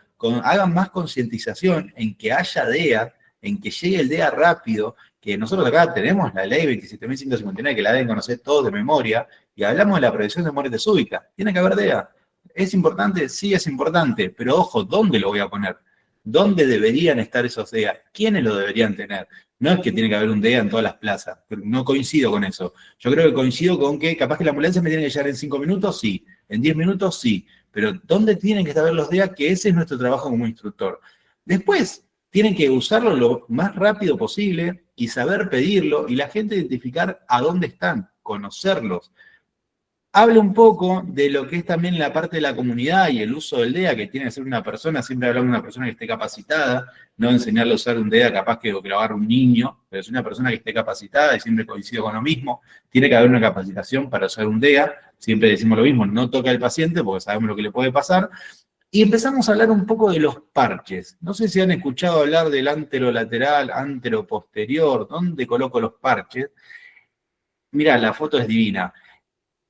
hagan más concientización en que haya DEA, en que llegue el DEA rápido, que nosotros acá tenemos la ley 27.159, que la deben conocer todos de memoria, y hablamos de la prevención de muerte súbita. Tiene que haber DEA. ¿Es importante? Sí, es importante, pero ojo, ¿dónde lo voy a poner? ¿Dónde deberían estar esos DEA? ¿Quiénes lo deberían tener? No es que tiene que haber un DEA en todas las plazas, pero no coincido con eso. Yo creo que coincido con que capaz que la ambulancia me tiene que llegar en 5 minutos, sí. En 10 minutos, sí. Pero ¿dónde tienen que estar los DEA? Que ese es nuestro trabajo como instructor. Después, tienen que usarlo lo más rápido posible y saber pedirlo y la gente identificar a dónde están, conocerlos. Habla un poco de lo que es también la parte de la comunidad y el uso del DEA, que tiene que ser una persona, siempre hablamos de una persona que esté capacitada, no enseñarle a usar un DEA capaz que lo agarre un niño, pero es una persona que esté capacitada, y siempre coincido con lo mismo, tiene que haber una capacitación para usar un DEA, siempre decimos lo mismo, no toca al paciente porque sabemos lo que le puede pasar, y empezamos a hablar un poco de los parches. No sé si han escuchado hablar del anterolateral, anteroposterior, ¿dónde coloco los parches? Mirá, la foto es divina.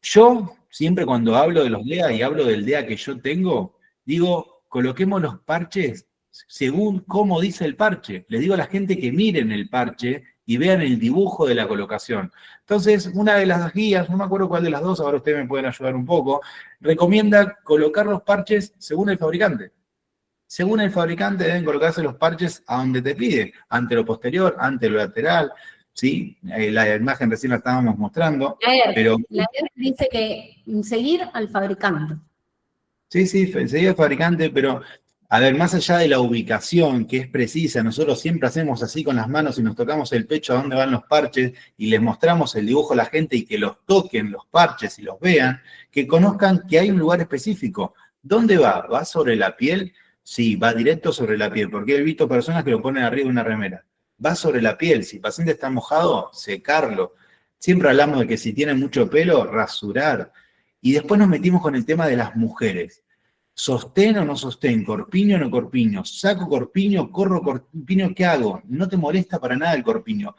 Yo, siempre cuando hablo de los DEA y hablo del DEA que yo tengo, digo, coloquemos los parches según cómo dice el parche. Les digo a la gente que miren el parche y vean el dibujo de la colocación. Entonces, una de las guías, no me acuerdo cuál de las dos, ahora ustedes me pueden ayudar un poco, recomienda colocar los parches según el fabricante. Según el fabricante deben colocarse los parches a donde te pide, anteroposterior, anterolateral, ¿sí? La imagen recién la estábamos mostrando. Pero la ERC dice que seguir al fabricante. Sí, seguir al fabricante, pero a ver, más allá de la ubicación, que es precisa, nosotros siempre hacemos así con las manos y nos tocamos el pecho a dónde van los parches y les mostramos el dibujo a la gente y que los toquen los parches y los vean, que conozcan que hay un lugar específico. ¿Dónde va? ¿Va sobre la piel? Sí, va directo sobre la piel, porque he visto personas que lo ponen arriba de una remera. Va sobre la piel, si el paciente está mojado, secarlo. Siempre hablamos de que si tiene mucho pelo, rasurar. Y después nos metimos con el tema de las mujeres. ¿Sostén o no sostén? ¿Corpiño o no corpiño? ¿Saco corpiño? ¿Corro corpiño? ¿Qué hago? No te molesta para nada el corpiño.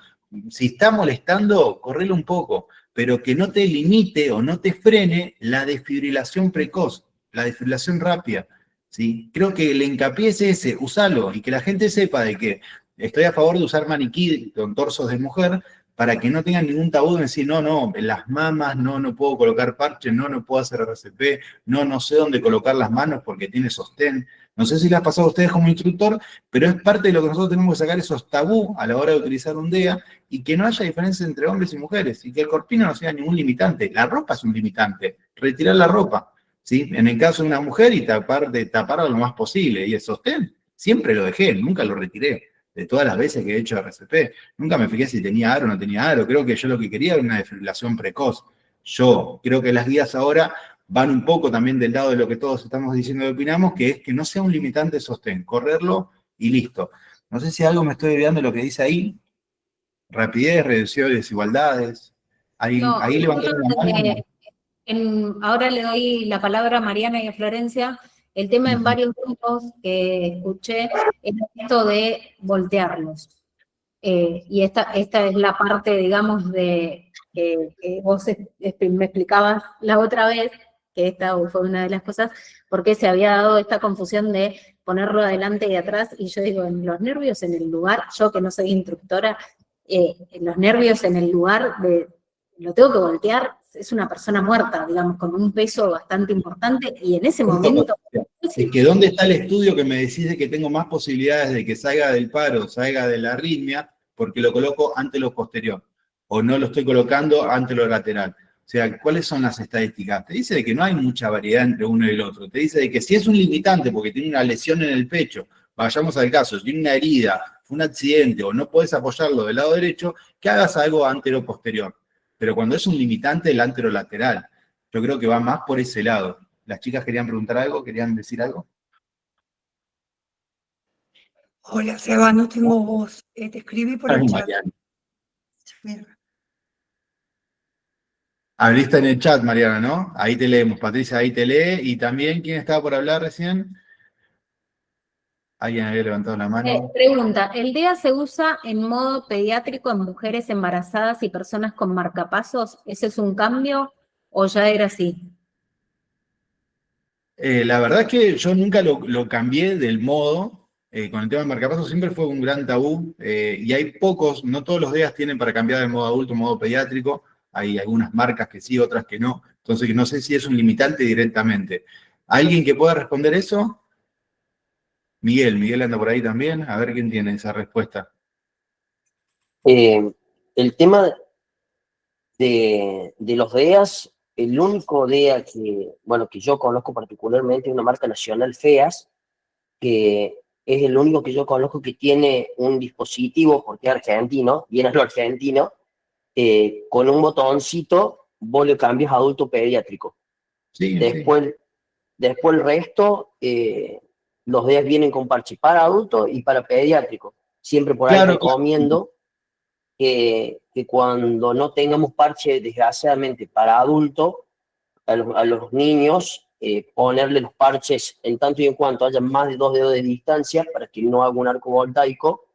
Si está molestando, correlo un poco, pero que no te limite o no te frene la desfibrilación precoz, la desfibrilación rápida. ¿Sí? Creo que el hincapié es ese, usalo, y que la gente sepa de que estoy a favor de usar maniquí con torsos de mujer, para que no tengan ningún tabú de decir, no, en las mamas, no puedo colocar parche, no puedo hacer RCP, no sé dónde colocar las manos porque tiene sostén. No sé si les ha pasado a ustedes como instructor, pero es parte de lo que nosotros tenemos que sacar esos tabú a la hora de utilizar un DEA y que no haya diferencia entre hombres y mujeres y que el corpiño no sea ningún limitante. La ropa es un limitante, retirar la ropa, ¿sí? En el caso de una mujer y taparla lo más posible. Y el sostén, siempre lo dejé, nunca lo retiré. De todas las veces que he hecho RCP, nunca me fijé si tenía aro o no tenía aro, creo que yo lo que quería era una desfibrilación precoz. Yo creo que las guías ahora van un poco también del lado de lo que todos estamos diciendo y opinamos, que es que no sea un limitante de sostén, correrlo y listo. No sé si algo me estoy olvidando de lo que dice ahí, rapidez, reducción de desigualdades, ahí levantaron la mano. Ahora le doy la palabra a Mariana y a Florencia. El tema en varios grupos que escuché es esto de voltearlos. Y esta es la parte, digamos, de que vos me explicabas la otra vez, que esta fue una de las cosas, porque se había dado esta confusión de ponerlo adelante y atrás, y yo digo, en los nervios en el lugar, yo que no soy instructora, los nervios en el lugar de lo tengo que voltear, es una persona muerta, digamos, con un peso bastante importante, y en ese momento... Es que ¿dónde está el estudio que me decide que tengo más posibilidades de que salga del paro, salga de la arritmia, porque lo coloco ante lo posterior? O no lo estoy colocando ante lo lateral. O sea, ¿cuáles son las estadísticas? Te dice de que no hay mucha variedad entre uno y el otro. Te dice de que si es un limitante porque tiene una lesión en el pecho, vayamos al caso, si tiene una herida, fue un accidente o no puedes apoyarlo del lado derecho, que hagas algo antero-posterior. Pero cuando es un limitante, el antero-lateral. Yo creo que va más por ese lado. ¿Las chicas querían preguntar algo? ¿Querían decir algo? Hola, Seba, no tengo voz. Te escribí por el Ay, chat. Mariana. Mira. Abriste en el chat, Mariana, ¿no? Ahí te leemos. Patricia, ahí te lee. Y también, ¿quién estaba por hablar recién? Alguien había levantado la mano. Pregunta, ¿el DEA se usa en modo pediátrico en mujeres embarazadas y personas con marcapasos? ¿Ese es un cambio o ya era así? La verdad es que yo nunca lo cambié del modo. Con el tema del marcapasos siempre fue un gran tabú. Y hay pocos, no todos los DEAs tienen para cambiar de modo adulto a modo pediátrico. Hay algunas marcas que sí, otras que no. Entonces no sé si es un limitante directamente. ¿Alguien que pueda responder eso? Miguel anda por ahí también. A ver quién tiene esa respuesta. El tema de los DEAs, el único DEA que yo conozco particularmente es una marca nacional, FEAS, que es el único que yo conozco que tiene un dispositivo, porque es argentino, viene a lo argentino, con un botoncito, vos le cambias a adulto pediátrico. Sí, después el resto, los DEAs vienen con parche para adulto y para pediátrico. Siempre por ahí Claro, recomiendo que cuando no tengamos parche, desgraciadamente, para adulto, a los niños, ponerle los parches en tanto y en cuanto haya más de 2 dedos de distancia, para que no haga un arco voltaico,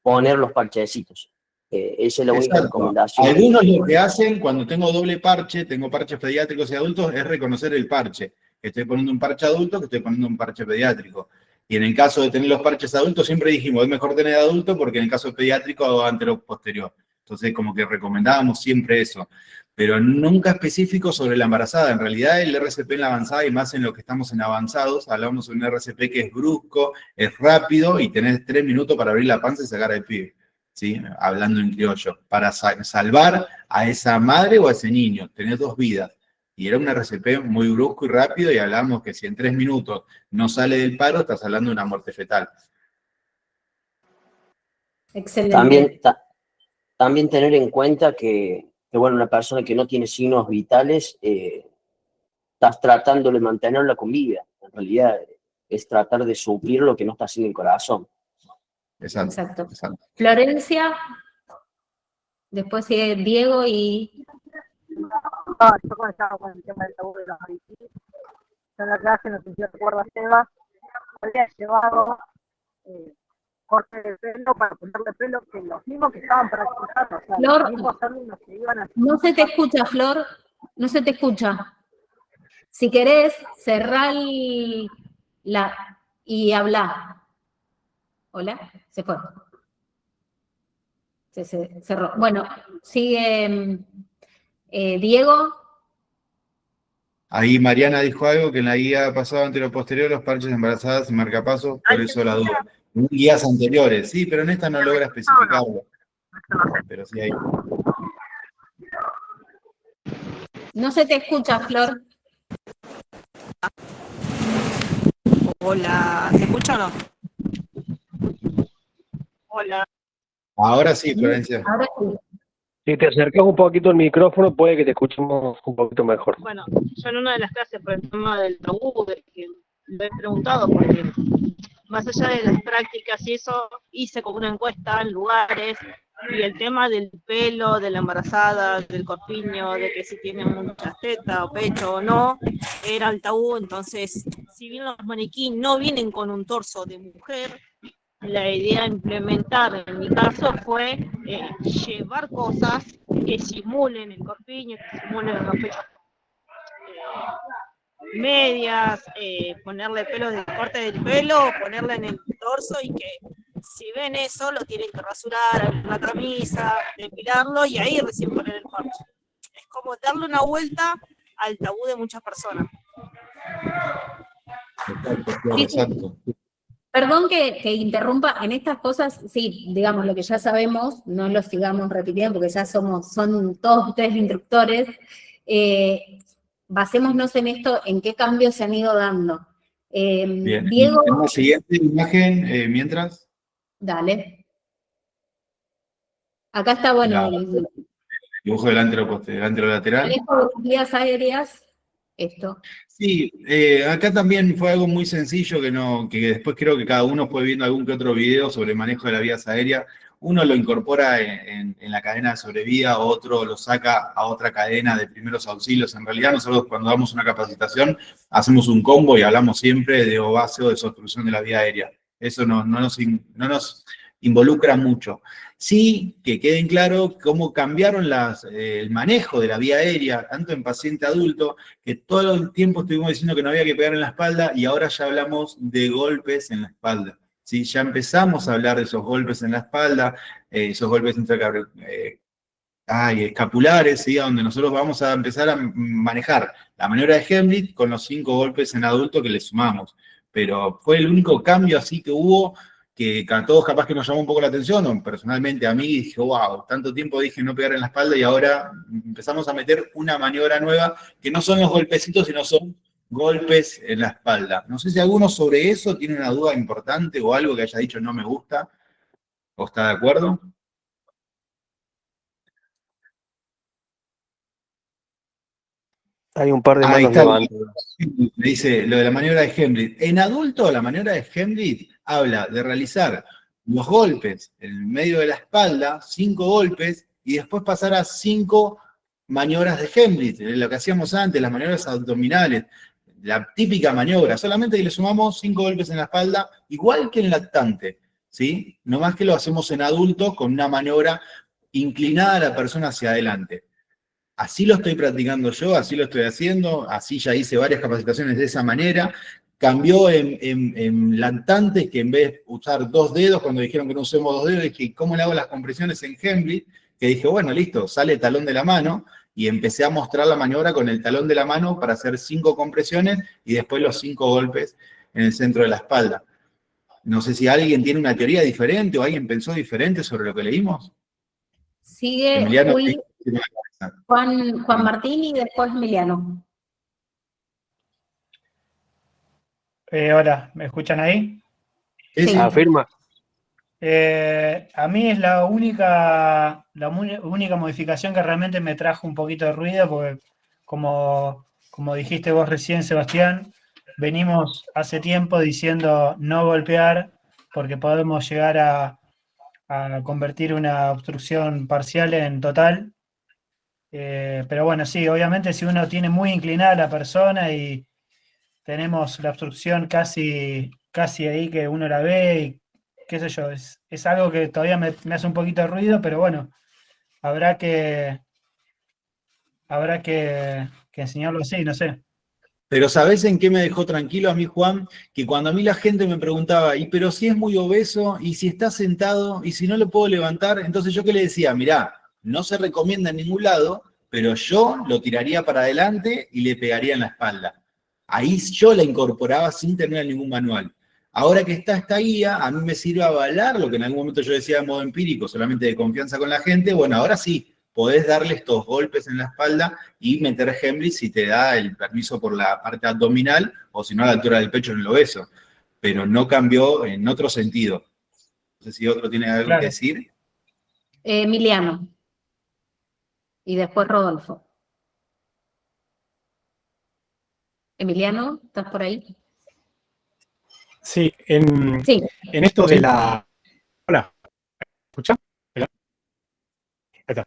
poner los parchecitos. Esa es la única exacto. recomendación. Algunos lo que hacen cuando tengo doble parche, tengo parches pediátricos y adultos, es reconocer el parche. Que estoy poniendo un parche adulto, que estoy poniendo un parche pediátrico. Y en el caso de tener los parches adultos, siempre dijimos, es mejor tener adulto porque en el caso pediátrico hago antero-posterior. Entonces, como que recomendábamos siempre eso. Pero nunca específico sobre la embarazada. En realidad, el RCP en la avanzada, y más en lo que estamos en avanzados, hablamos de un RCP que es brusco, es rápido, y tenés 3 minutos para abrir la panza y sacar al pibe. ¿Sí? Hablando en criollo. Para salvar a esa madre o a ese niño. Tenés 2 vidas. Y era un RCP muy brusco y rápido, y hablamos que si en 3 minutos no sale del paro, estás hablando de una muerte fetal. Excelente. También tener en cuenta que, bueno, una persona que no tiene signos vitales, estás tratando de mantenerla con vida. En realidad es tratar de suplir lo que no está haciendo el corazón. Exacto. Florencia, después sigue Diego y... Yo cuando estaba con el tema del tabú de los aditivos, en la clase, no sé si recuerda Seba, había llevado corte de pelo para ponerle pelo que los mismos que estaban practicando, o sea, Flor, los mismos alumnos que iban a... no se te escucha, Flor, no se te escucha. Si querés, cerrá y habla. Hola, se fue. Se cerró. Bueno, sigue Diego. Ahí Mariana dijo algo que en la guía pasada antero-posterior los parches embarazadas y marcapasos, por eso la duda. En guías anteriores, sí, pero en esta no logra especificarlo. Pero sí hay. No se te escucha, Flor. Hola, ¿se escucha o no? Hola. Ahora sí, Florencia. Ahora sí. Si te acercas un poquito al micrófono, puede que te escuchemos un poquito mejor. Bueno, yo en una de las clases por el tema del tabú, de que lo he preguntado, porque más allá de las prácticas y eso, hice como una encuesta en lugares, y el tema del pelo, de la embarazada, del corpiño, de que si tienen mucha teta o pecho o no, era el tabú. Entonces, si bien los maniquí no vienen con un torso de mujer, la idea de implementar, en mi caso, fue llevar cosas que simulen el corpiño, que simulen los pechos, medias, ponerle pelos de corte del pelo, ponerla en el torso y que Si ven eso, lo tienen que rasurar, abrir la camisa, depilarlo y ahí recién poner el parche. Es como darle una vuelta al tabú de muchas personas. Exacto. Perdón que interrumpa, en estas cosas, sí, digamos, lo que ya sabemos, no lo sigamos repitiendo porque ya son todos ustedes instructores. Basémonos en esto, en qué cambios se han ido dando. Bien, Diego, tenemos la siguiente imagen, mientras. dale. Acá está, bueno, El dibujo del anterolateral. manejo de las vías aéreas, esto. Sí, acá también fue algo muy sencillo que después creo que cada uno fue viendo algún que otro video sobre el manejo de las vías aéreas. Uno lo incorpora en la cadena de sobrevida, otro lo saca a otra cadena de primeros auxilios. En realidad nosotros cuando damos una capacitación hacemos un combo y hablamos siempre de OBASE o de desobstrucción de la vía aérea. Eso no nos involucra mucho. Sí, que queden claro cómo cambiaron el manejo de la vía aérea, tanto en paciente adulto, que todo el tiempo estuvimos diciendo que no había que pegar en la espalda y ahora ya hablamos de golpes en la espalda. ¿Sí? Ya empezamos a hablar de esos golpes en la espalda, esos golpes escapulares, ¿sí? Donde nosotros vamos a empezar a manejar la maniobra de Heimlich con los 5 golpes en adulto que le sumamos. Pero fue el único cambio así que hubo, que a todos capaz que nos llamó un poco la atención, o personalmente a mí dije, wow, tanto tiempo dije no pegar en la espalda y ahora empezamos a meter una maniobra nueva que no son los golpecitos, sino son golpes en la espalda. No sé si alguno sobre eso tiene una duda importante o algo que haya dicho no me gusta, o está de acuerdo. Hay un par de Ahí manos está. levantadas. Me dice lo de la maniobra de Heimlich. En adulto, la maniobra de Heimlich habla de realizar los golpes en medio de la espalda, 5 golpes, y después pasar a 5 maniobras de Heimlich, lo que hacíamos antes, las maniobras abdominales, la típica maniobra, solamente que le sumamos 5 golpes en la espalda, igual que en lactante, ¿sí? No más que lo hacemos en adultos con una maniobra inclinada a la persona hacia adelante. Así lo estoy practicando yo, así lo estoy haciendo, así ya hice varias capacitaciones de esa manera. Cambió en lactantes, que en vez de usar 2 dedos, cuando dijeron que no usemos 2 dedos, dije, ¿cómo le hago las compresiones en Heimlich? Que dije, bueno, listo, sale el talón de la mano, y empecé a mostrar la maniobra con el talón de la mano para hacer 5 compresiones, y después los 5 golpes en el centro de la espalda. No sé si alguien tiene una teoría diferente, o alguien pensó diferente sobre lo que leímos. Sigue Emiliano, Julio, Juan Martín y después Emiliano. Hola, ¿me escuchan ahí? Sí. Afirma. A mí es la única modificación que realmente me trajo un poquito de ruido, porque como dijiste vos recién, Sebastián, venimos hace tiempo diciendo no golpear, porque podemos llegar a convertir una obstrucción parcial en total. Pero bueno, sí, obviamente si uno tiene muy inclinada la persona y tenemos la obstrucción casi ahí que uno la ve y qué sé yo, es algo que todavía me hace un poquito de ruido, pero bueno, habrá que enseñarlo así, no sé. Pero ¿sabés en qué me dejó tranquilo a mí, Juan? Que cuando a mí la gente me preguntaba, pero si es muy obeso, y si está sentado, y si no lo puedo levantar, entonces yo qué le decía, mirá, no se recomienda en ningún lado, pero yo lo tiraría para adelante y le pegaría en la espalda. Ahí yo la incorporaba sin tener ningún manual. Ahora que está esta guía, a mí me sirve avalar lo que en algún momento yo decía de modo empírico, solamente de confianza con la gente. Bueno, ahora sí, podés darle estos golpes en la espalda y meter Heimlich si te da el permiso por la parte abdominal o si no a la altura del pecho en el obeso. Pero no cambió en otro sentido. No sé si otro tiene algo que decir. Emiliano. Y después Rodolfo. Emiliano, ¿estás por ahí? Sí, en esto de la... Hola, ¿escucha? Hola. Ahí está.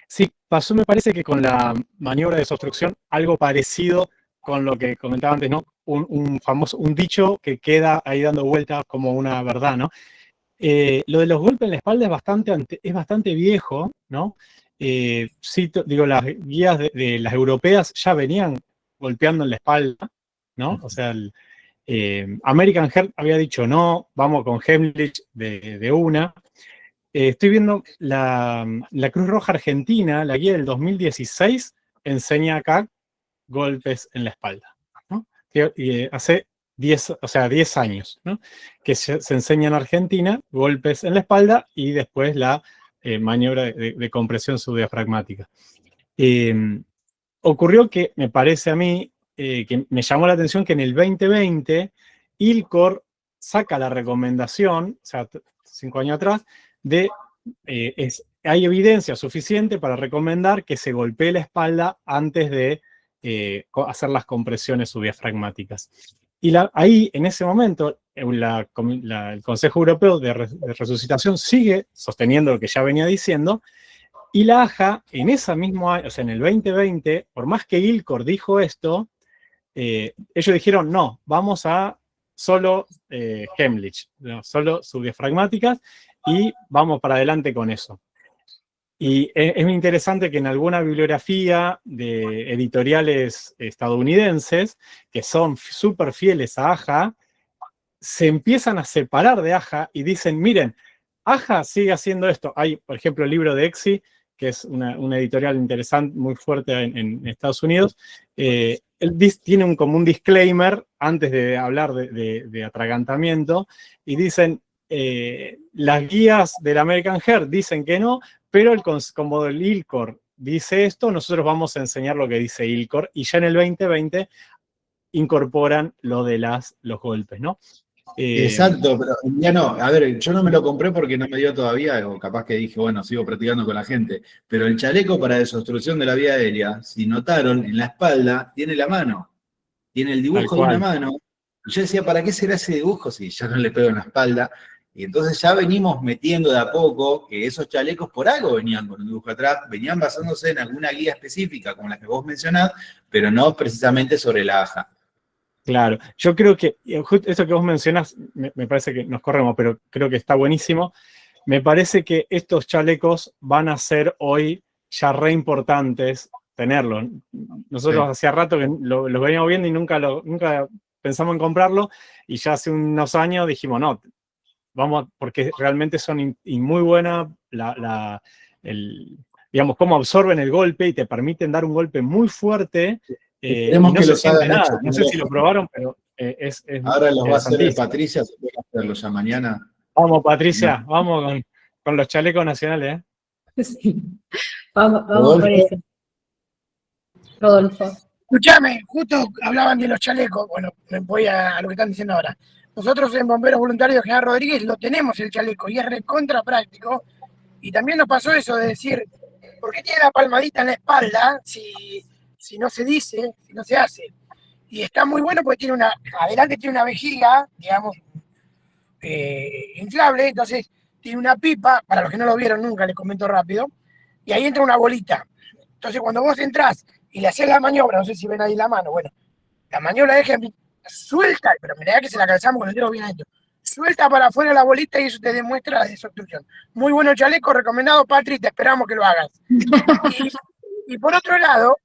Sí, pasó, me parece que con la maniobra de desobstrucción, algo parecido con lo que comentaba antes, ¿no? Un dicho que queda ahí dando vueltas como una verdad, ¿no? Lo de los golpes en la espalda es bastante viejo, ¿no? Sí, digo, las guías de las europeas ya venían golpeando en la espalda, ¿no? O sea, American Heart había dicho no, vamos con Hemlich de una. Estoy viendo la Cruz Roja Argentina, la guía del 2016, enseña acá golpes en la espalda, ¿no? Hace 10 años, ¿no? Que se enseña en Argentina golpes en la espalda y después la maniobra de compresión subdiafragmática. Ocurrió que, me parece a mí, que me llamó la atención que en el 2020 ILCOR saca la recomendación, o sea, 5 años atrás, hay evidencia suficiente para recomendar que se golpee la espalda antes de hacer las compresiones subdiafragmáticas. Y ahí, en ese momento, el Consejo Europeo de Resucitación sigue sosteniendo lo que ya venía diciendo, y la AJA, en ese mismo año, o sea, en el 2020, por más que ILCOR dijo esto, ellos dijeron, no, vamos a solo Hemlich, no, solo subdiafragmáticas, y vamos para adelante con eso. Y es muy interesante que en alguna bibliografía de editoriales estadounidenses, que son súper fieles a AJA, se empiezan a separar de AJA y dicen, miren, AJA sigue haciendo esto. Hay, por ejemplo, el libro de EXI, que es una editorial interesante, muy fuerte en Estados Unidos. Él tiene como un disclaimer antes de hablar de atragantamiento, y dicen, las guías del American Heart dicen que no, pero como el ILCOR dice esto, nosotros vamos a enseñar lo que dice ILCOR, y ya en el 2020 incorporan lo de los golpes, ¿no? Exacto, pero ya no, a ver, yo no me lo compré porque no me dio todavía, o capaz que dije, bueno, sigo practicando con la gente, pero el chaleco para desobstrucción de la vía aérea, si notaron, en la espalda tiene la mano, tiene el dibujo de una mano. Y yo decía, ¿para qué será ese dibujo si ya no le pego en la espalda? Y entonces ya venimos metiendo de a poco que esos chalecos por algo venían con un dibujo atrás, venían basándose en alguna guía específica como la que vos mencionás, pero no precisamente sobre la AJA. Claro, yo creo que eso que vos mencionás, me parece que nos corremos, pero creo que está buenísimo. Me parece que estos chalecos van a ser hoy ya re importantes tenerlo. Nosotros hacía rato que lo veníamos viendo y nunca pensamos en comprarlo, y ya hace unos años dijimos, no, vamos, porque realmente son muy buenas, digamos, cómo absorben el golpe y te permiten dar un golpe muy fuerte. Y no se siente nada. No sé si lo probaron, pero es ahora los va a hacer interesantísimo. Patricia, se puede hacerlo ya mañana. Vamos, Patricia, vamos con los chalecos nacionales, ¿eh? Sí. Vamos por eso. Rodolfo. Escuchame, justo hablaban de los chalecos. Bueno, me voy a lo que están diciendo ahora. Nosotros en Bomberos Voluntarios General Rodríguez lo tenemos el chaleco y es recontra práctico. Y también nos pasó eso de decir, ¿por qué tiene la palmadita en la espalda si no se dice, si no se hace? Y está muy bueno porque adelante tiene una vejiga, digamos, inflable, entonces tiene una pipa, para los que no lo vieron nunca, les comento rápido, y ahí entra una bolita. Entonces cuando vos entrás y le haces la maniobra, no sé si ven ahí la mano, bueno, la maniobra de Hemlich, suelta, pero mirá que se la calzamos con el dedo bien adentro, suelta para afuera la bolita y eso te demuestra la desobstrucción. Muy bueno el chaleco, recomendado, Patri, te esperamos que lo hagas. Y por otro lado,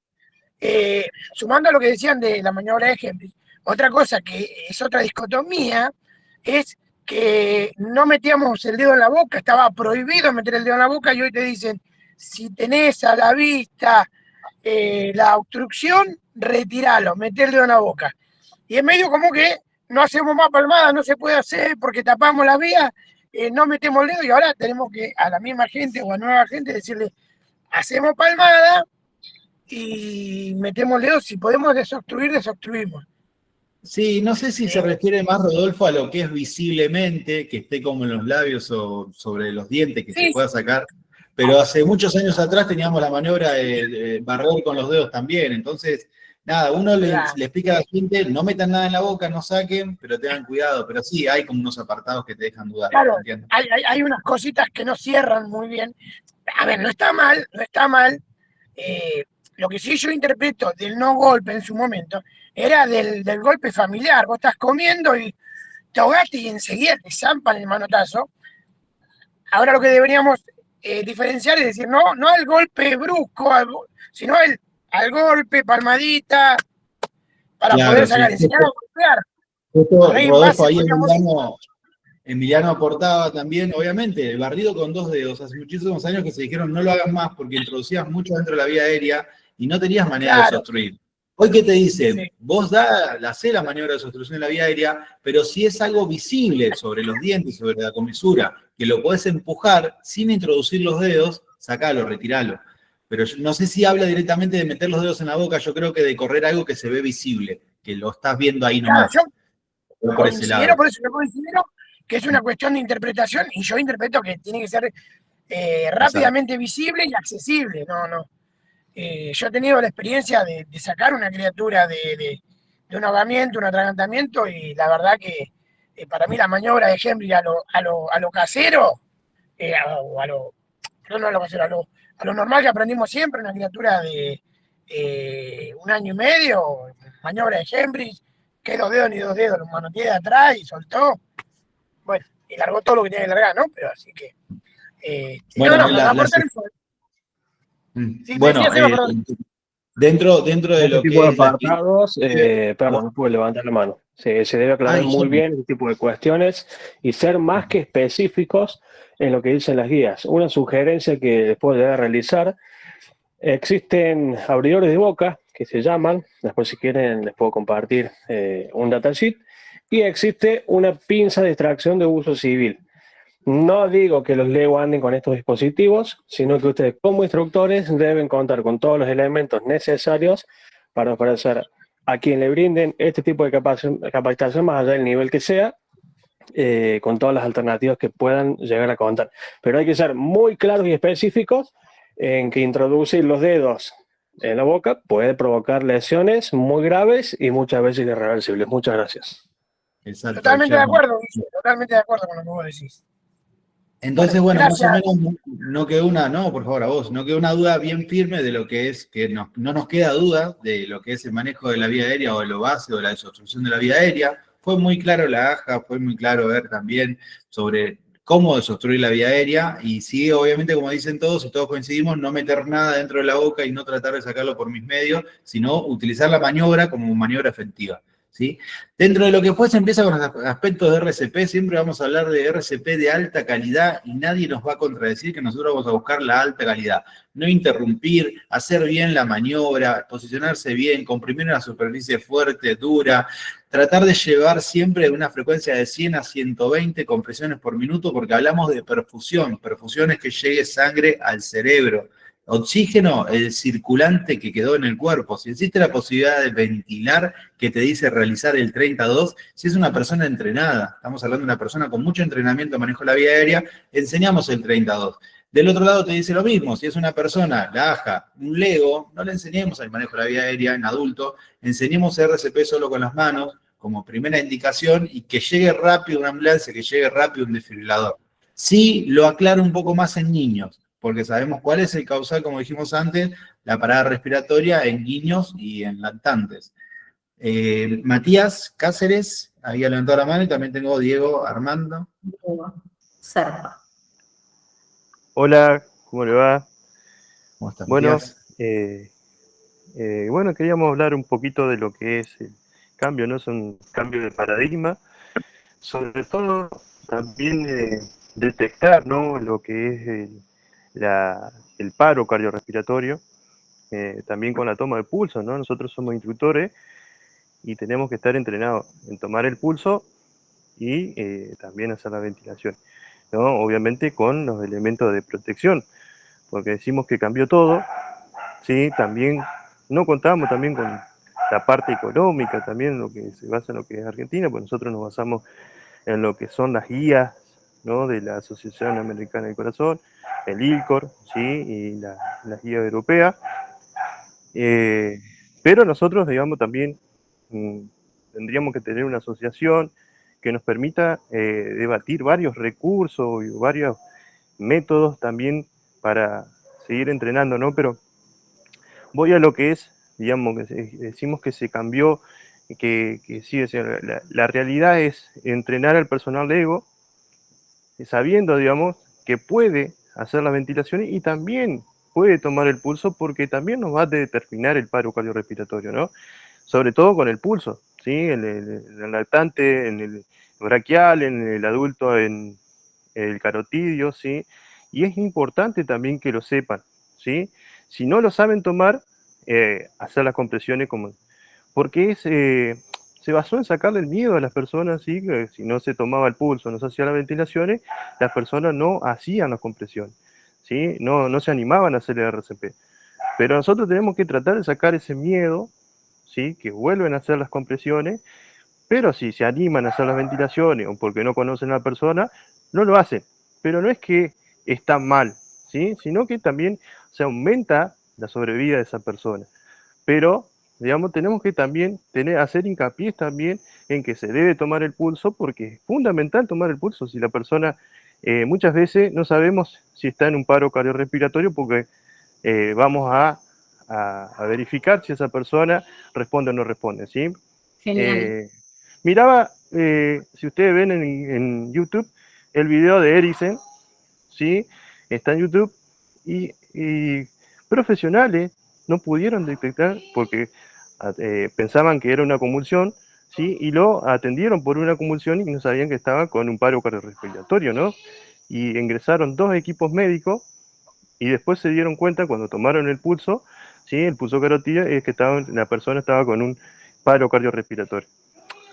sumando a lo que decían de la maniobra de Hemlich, otra cosa que es otra dicotomía es que no metíamos el dedo en la boca, estaba prohibido meter el dedo en la boca, y hoy te dicen, si tenés a la vista la obstrucción, retiralo, meté el dedo en la boca. Y en medio como que no hacemos más palmadas, no se puede hacer porque tapamos la vía, no metemos el dedo, y ahora tenemos que a la misma gente o a nueva gente decirle, hacemos palmada y metemos el dedo, si podemos desobstruir, desobstruimos. Sí, no sé si se refiere más, Rodolfo, a lo que es visiblemente, que esté como en los labios o sobre los dientes, que se pueda sacar, pero hace muchos años atrás teníamos la maniobra de barrer con los dedos también, entonces, nada, uno le explica a la gente, no metan nada en la boca, no saquen, pero tengan cuidado, pero sí, hay como unos apartados que te dejan dudar. Claro, hay unas cositas que no cierran muy bien. A ver, no está mal, lo que sí yo interpreto del no golpe en su momento, era del golpe familiar. Vos estás comiendo y te ahogaste y enseguida te zampan el manotazo. Ahora lo que deberíamos diferenciar es decir, no al golpe brusco, sino al golpe, palmadita, para poder sacar, enseñar a golpear. Justo, Ahora hay más, Rodolfo, ahí escuchamos. Emiliano aportaba también, obviamente, el barrido con 2 dedos. Hace muchísimos años que se dijeron no lo hagas más porque introducías mucho dentro de la vía aérea y no tenías manera de Claro, sostruir. Hoy, ¿qué te dicen? sí. Vos hacés la maniobra de sostrucción en la vía aérea, pero si es algo visible sobre los dientes, sobre la comisura, que lo podés empujar sin introducir los dedos, sacalo, retiralo. Pero yo no sé si habla directamente de meter los dedos en la boca, yo creo que de correr algo que se ve visible, que lo estás viendo ahí Claro, nomás. yo Por ese lado. por eso yo considero que es una cuestión de interpretación y yo interpreto que tiene que ser rápidamente visible y accesible. Yo he tenido la experiencia de sacar una criatura de un ahogamiento, un atragantamiento, y la verdad que para mí la maniobra de Henry a lo casero, perdón, no a lo casero, a lo normal que aprendimos siempre, una criatura de 1 año y medio, maniobra de Henry, que 2 dedos ni 2 dedos, lo manoteé de atrás y soltó. Bueno, y largó todo lo que tenía que largar, ¿no? Pero así que. Bueno, Sí, bueno, dentro de Este lo tipo que de es la apartados, perdón, no pude levantar la mano. Se debe aclarar muy bien este tipo de cuestiones y ser más que específicos en lo que dicen las guías. Una sugerencia que después debe realizar, existen abridores de boca que se llaman, después si quieren les puedo compartir un datasheet, y existe una pinza de extracción de uso civil. No digo que los LEGO anden con estos dispositivos, sino que ustedes como instructores deben contar con todos los elementos necesarios para ofrecer a quien le brinden este tipo de capacitación, más allá del nivel que sea, con todas las alternativas que puedan llegar a contar. Pero hay que ser muy claros y específicos en que introducir los dedos en la boca puede provocar lesiones muy graves y muchas veces irreversibles. Muchas gracias. Exacto, totalmente de acuerdo, Guille, totalmente de acuerdo con lo que vos decís. Entonces, bueno, más o gracias. menos no quedó una, no, por favor, a vos, no quedó una duda bien firme de lo que es, que no nos queda duda de lo que es el manejo de la vía aérea o de lo base o de la desobstrucción de la vía aérea. Fue muy claro la AJA, fue muy claro ver también sobre cómo desobstruir la vía aérea y sí, obviamente, como dicen todos y todos coincidimos, no meter nada dentro de la boca y no tratar de sacarlo por mis medios, sino utilizar la maniobra como maniobra efectiva. ¿Sí? Dentro de lo que después empieza con los aspectos de RCP, siempre vamos a hablar de RCP de alta calidad y nadie nos va a contradecir que nosotros vamos a buscar la alta calidad. No interrumpir, hacer bien la maniobra, posicionarse bien, comprimir una superficie fuerte, dura, tratar de llevar siempre una frecuencia de 100 a 120 compresiones por minuto porque hablamos de perfusión. Perfusión es que llegue sangre al cerebro. Oxígeno, el circulante que quedó en el cuerpo. Si existe la posibilidad de ventilar, que te dice realizar el 32, si es una persona entrenada, estamos hablando de una persona con mucho entrenamiento de manejo de la vía aérea, enseñamos el 32. Del otro lado te dice lo mismo, si es una persona, la AJA, un LEGO, no le enseñemos el manejo de la vía aérea en adulto, enseñemos RCP solo con las manos, como primera indicación, y que llegue rápido una ambulancia, que llegue rápido un desfibrilador. Sí, lo aclaro un poco más en niños, porque sabemos cuál es el causal, como dijimos antes, la parada respiratoria en niños y en lactantes. Matías Cáceres, había levantado la mano, y también tengo Diego Armando. Serpa. Hola, ¿cómo le va? ¿Cómo estás, Bueno, Matías? bueno, queríamos hablar un poquito de lo que es el cambio, ¿no? Es un cambio de paradigma, sobre todo también detectar, ¿no? Lo que es el paro cardiorrespiratorio, también con la toma de pulso, ¿no? Nosotros somos instructores y tenemos que estar entrenados en tomar el pulso y también hacer la ventilación, ¿no? Obviamente con los elementos de protección, porque decimos que cambió todo, ¿sí? También no contamos también con la parte económica, también lo que se basa en lo que es Argentina, pues nosotros nos basamos en lo que son las guías, ¿no? De la Asociación Americana del Corazón, el ILCOR, ¿sí? Y la guía europea. Pero nosotros, digamos, también tendríamos que tener una asociación que nos permita debatir varios recursos y varios métodos también para seguir entrenando, ¿no? Pero voy a lo que es, digamos, que decimos que se cambió, que sí, la realidad es entrenar al personal LEGO, sabiendo, digamos, que puede hacer las ventilaciones y también puede tomar el pulso porque también nos va a determinar el paro cardiorrespiratorio, ¿no? Sobre todo con el pulso, ¿sí? El lactante, en el braquial, en el adulto, en el carotidio, ¿sí? Y es importante también que lo sepan, ¿sí? Si no lo saben tomar, hacer las compresiones como... Porque se basó en sacarle el miedo a las personas, ¿sí? Que si no se tomaba el pulso, no se hacían las ventilaciones, las personas no hacían las compresiones, ¿sí? No se animaban a hacer el RCP. Pero nosotros tenemos que tratar de sacar ese miedo, ¿sí? Que vuelven a hacer las compresiones, pero si se animan a hacer las ventilaciones o porque no conocen a la persona, no lo hacen. Pero no es que está mal, ¿sí? Sino que también se aumenta la sobrevida de esa persona. Pero, digamos, tenemos que también hacer hincapié también en que se debe tomar el pulso, porque es fundamental tomar el pulso. Si la persona, muchas veces no sabemos si está en un paro cardiorrespiratorio porque vamos a verificar si esa persona responde o no responde, ¿sí? Genial. Miraba, si ustedes ven en YouTube, el video de Eriksen, ¿sí? Está en YouTube, y profesionales no pudieron detectar porque pensaban que era una convulsión, ¿sí? Y lo atendieron por una convulsión y no sabían que estaba con un paro cardiorrespiratorio, ¿no? Y ingresaron 2 equipos médicos y después se dieron cuenta cuando tomaron el pulso, ¿sí? El pulso carotidio, es que la persona estaba con un paro cardiorrespiratorio.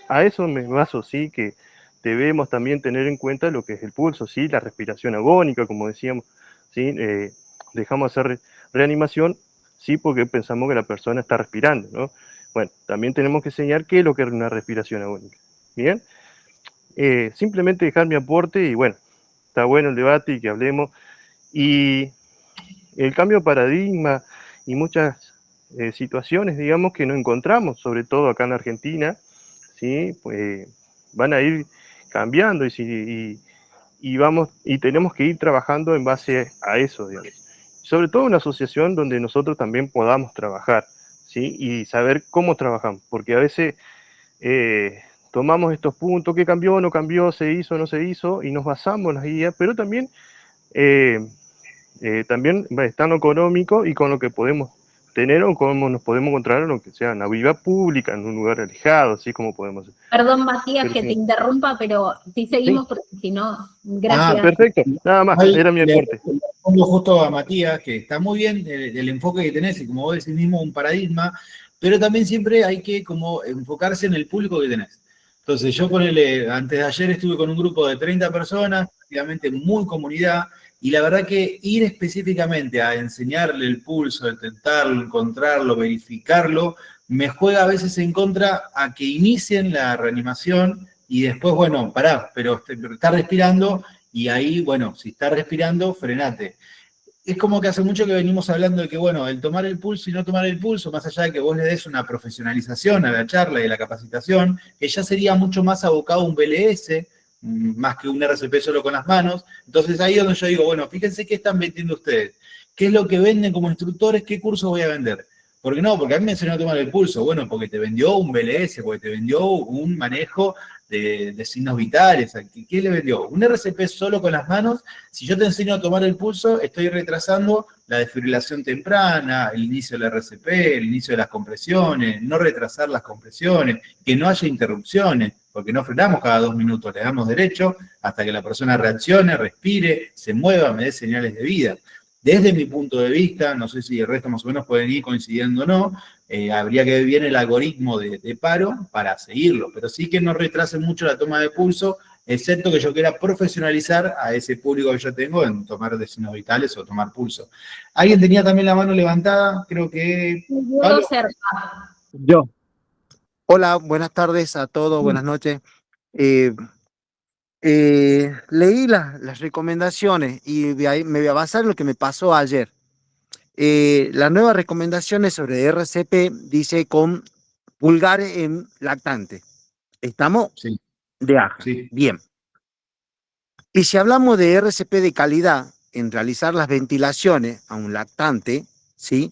A eso me baso, sí, que debemos también tener en cuenta lo que es el pulso, sí, la respiración agónica, como decíamos, sí, dejamos hacer reanimación, sí, porque pensamos que la persona está respirando, ¿no? Bueno, también tenemos que enseñar qué es lo que es una respiración agónica, ¿bien? Simplemente dejar mi aporte y bueno, está bueno el debate y que hablemos, y el cambio de paradigma y muchas situaciones, digamos, que nos encontramos, sobre todo acá en Argentina, ¿sí? Pues van a ir cambiando y tenemos que ir trabajando en base a eso, digamos. Sobre todo una asociación donde nosotros también podamos trabajar, ¿sí? Y saber cómo trabajamos, porque a veces tomamos estos puntos, qué cambió, no cambió, se hizo, no se hizo, y nos basamos en las guías, pero también está en lo económico y con lo que podemos tener o cómo nos podemos encontrar en lo que sea una vía pública, en un lugar alejado, así como podemos. Perdón, Matías, Pero que te sí. interrumpa, pero sí seguimos porque si no, gracias. Perfecto, nada más, era mi aporte. Le pongo justo a Matías, que está muy bien el enfoque que tenés, y como vos decís mismo, un paradigma, pero también siempre hay que como enfocarse en el público que tenés. Entonces yo antes de ayer estuve con un grupo de 30 personas, prácticamente muy comunidad, y la verdad que ir específicamente a enseñarle el pulso, intentarlo, encontrarlo, verificarlo, me juega a veces en contra a que inicien la reanimación y después, bueno, pará, pero está respirando y ahí, bueno, si está respirando, frenate. Es como que hace mucho que venimos hablando de que, bueno, el tomar el pulso y no tomar el pulso, más allá de que vos le des una profesionalización a la charla y a la capacitación, que ya sería mucho más abocado a un BLS, más que un RCP solo con las manos. Entonces ahí es donde yo digo, bueno, fíjense qué están vendiendo ustedes. ¿Qué es lo que venden como instructores? ¿Qué curso voy a vender? Porque no, porque a mí me enseñó a tomar el pulso. Bueno, porque te vendió un BLS, porque te vendió un manejo de signos vitales. ¿Qué le vendió? Un RCP solo con las manos. Si yo te enseño a tomar el pulso, estoy retrasando la desfibrilación temprana, el inicio del RCP, el inicio de las compresiones, no retrasar las compresiones, que no haya interrupciones, porque no frenamos cada 2 minutos, le damos derecho hasta que la persona reaccione, respire, se mueva, me dé señales de vida. Desde mi punto de vista, no sé si el resto más o menos pueden ir coincidiendo o no, habría que ver bien el algoritmo de paro para seguirlo, pero sí que no retrasen mucho la toma de pulso, excepto que yo quiera profesionalizar a ese público que yo tengo en tomar signos vitales o tomar pulso. ¿Alguien tenía también la mano levantada? Creo que... Pablo. Yo. Hola, buenas tardes a todos, buenas noches. Leí las recomendaciones y de ahí me voy a basar en lo que me pasó ayer. Las nuevas recomendaciones sobre RCP dice con pulgar en lactante. ¿Estamos? Sí. De AJA. Sí. Bien. Y si hablamos de RCP de calidad en realizar las ventilaciones a un lactante, ¿sí?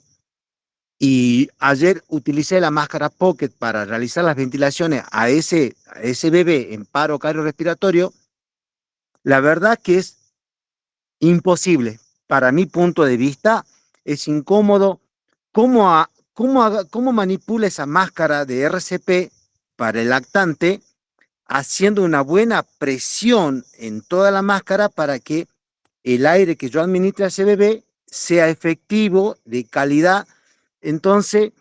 Y ayer utilicé la máscara Pocket para realizar las ventilaciones a ese bebé en paro cardiorrespiratorio, la verdad que es imposible. Para mi punto de vista, es incómodo cómo manipula esa máscara de RCP para el lactante, haciendo una buena presión en toda la máscara para que el aire que yo administre a ese bebé sea efectivo, de calidad. Entonces,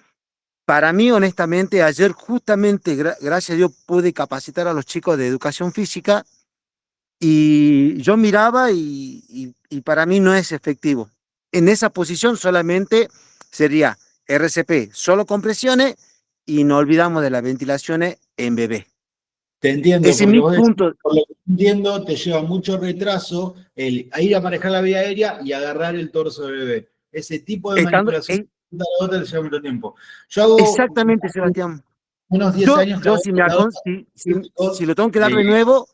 para mí, honestamente, ayer justamente, gracias a Dios, pude capacitar a los chicos de educación física y yo miraba y para mí no es efectivo. En esa posición solamente sería RCP, solo compresiones, y no olvidamos de las ventilaciones en bebé. Te entiendo, Ese es porque mi vos decís, punto. por lo que entiendo, te lleva mucho retraso a ir a manejar la vía aérea y agarrar el torso del bebé. Ese tipo de manipulación de la otra te lleva mucho tiempo. Yo hago Exactamente, Sebastián. unos 10 años que Yo hago si lo tengo que dar de nuevo,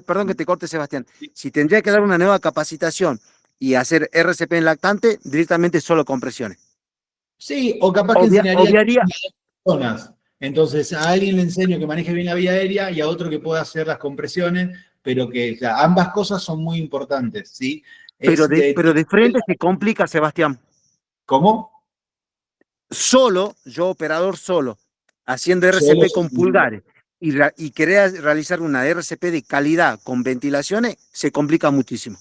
perdón que te corte, Sebastián, si tendría que dar una nueva capacitación y hacer RCP en lactante, directamente solo compresiones. Sí, o capaz que enseñaría obviaría. a personas. Entonces, a alguien le enseño que maneje bien la vía aérea y a otro que pueda hacer las compresiones, pero que ambas cosas son muy importantes, ¿sí? Pero de frente se complica, Sebastián. ¿Cómo? Solo, yo operador solo, haciendo RCP Solo con pulgares y querer realizar una RCP de calidad con ventilaciones, se complica muchísimo.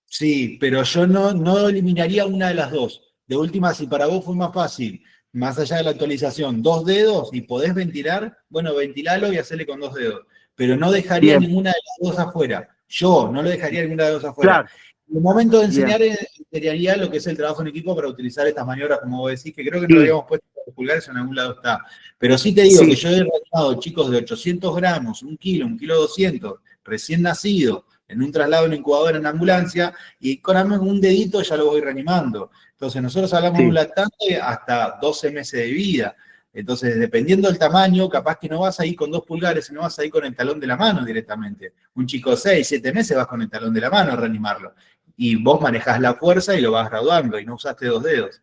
Sí, pero yo no eliminaría una de las dos. De última, si para vos fue más fácil, más allá de la actualización, 2 dedos y podés ventilar, bueno, ventilalo y hacele con 2 dedos. Pero no dejaría ninguna de las dos afuera. Yo no lo dejaría ninguna de las dos afuera. Claro. En el momento de enseñar, enseñaría lo que es el trabajo en equipo para utilizar estas maniobras, como vos decís, que creo que no habíamos puesto los pulgares, en algún lado está. Pero sí te digo que yo he realizado chicos de 800 gramos, 1 kilo 200, recién nacido, en un traslado en incubadora en ambulancia, y con un dedito ya lo voy reanimando. Entonces, nosotros hablamos de un lactante hasta 12 meses de vida. Entonces, dependiendo del tamaño, capaz que no vas a ir con 2 pulgares, sino vas a ir con el talón de la mano directamente. Un chico de 6, 7 meses vas con el talón de la mano a reanimarlo. Y vos manejás la fuerza y lo vas graduando, y no usaste 2 dedos.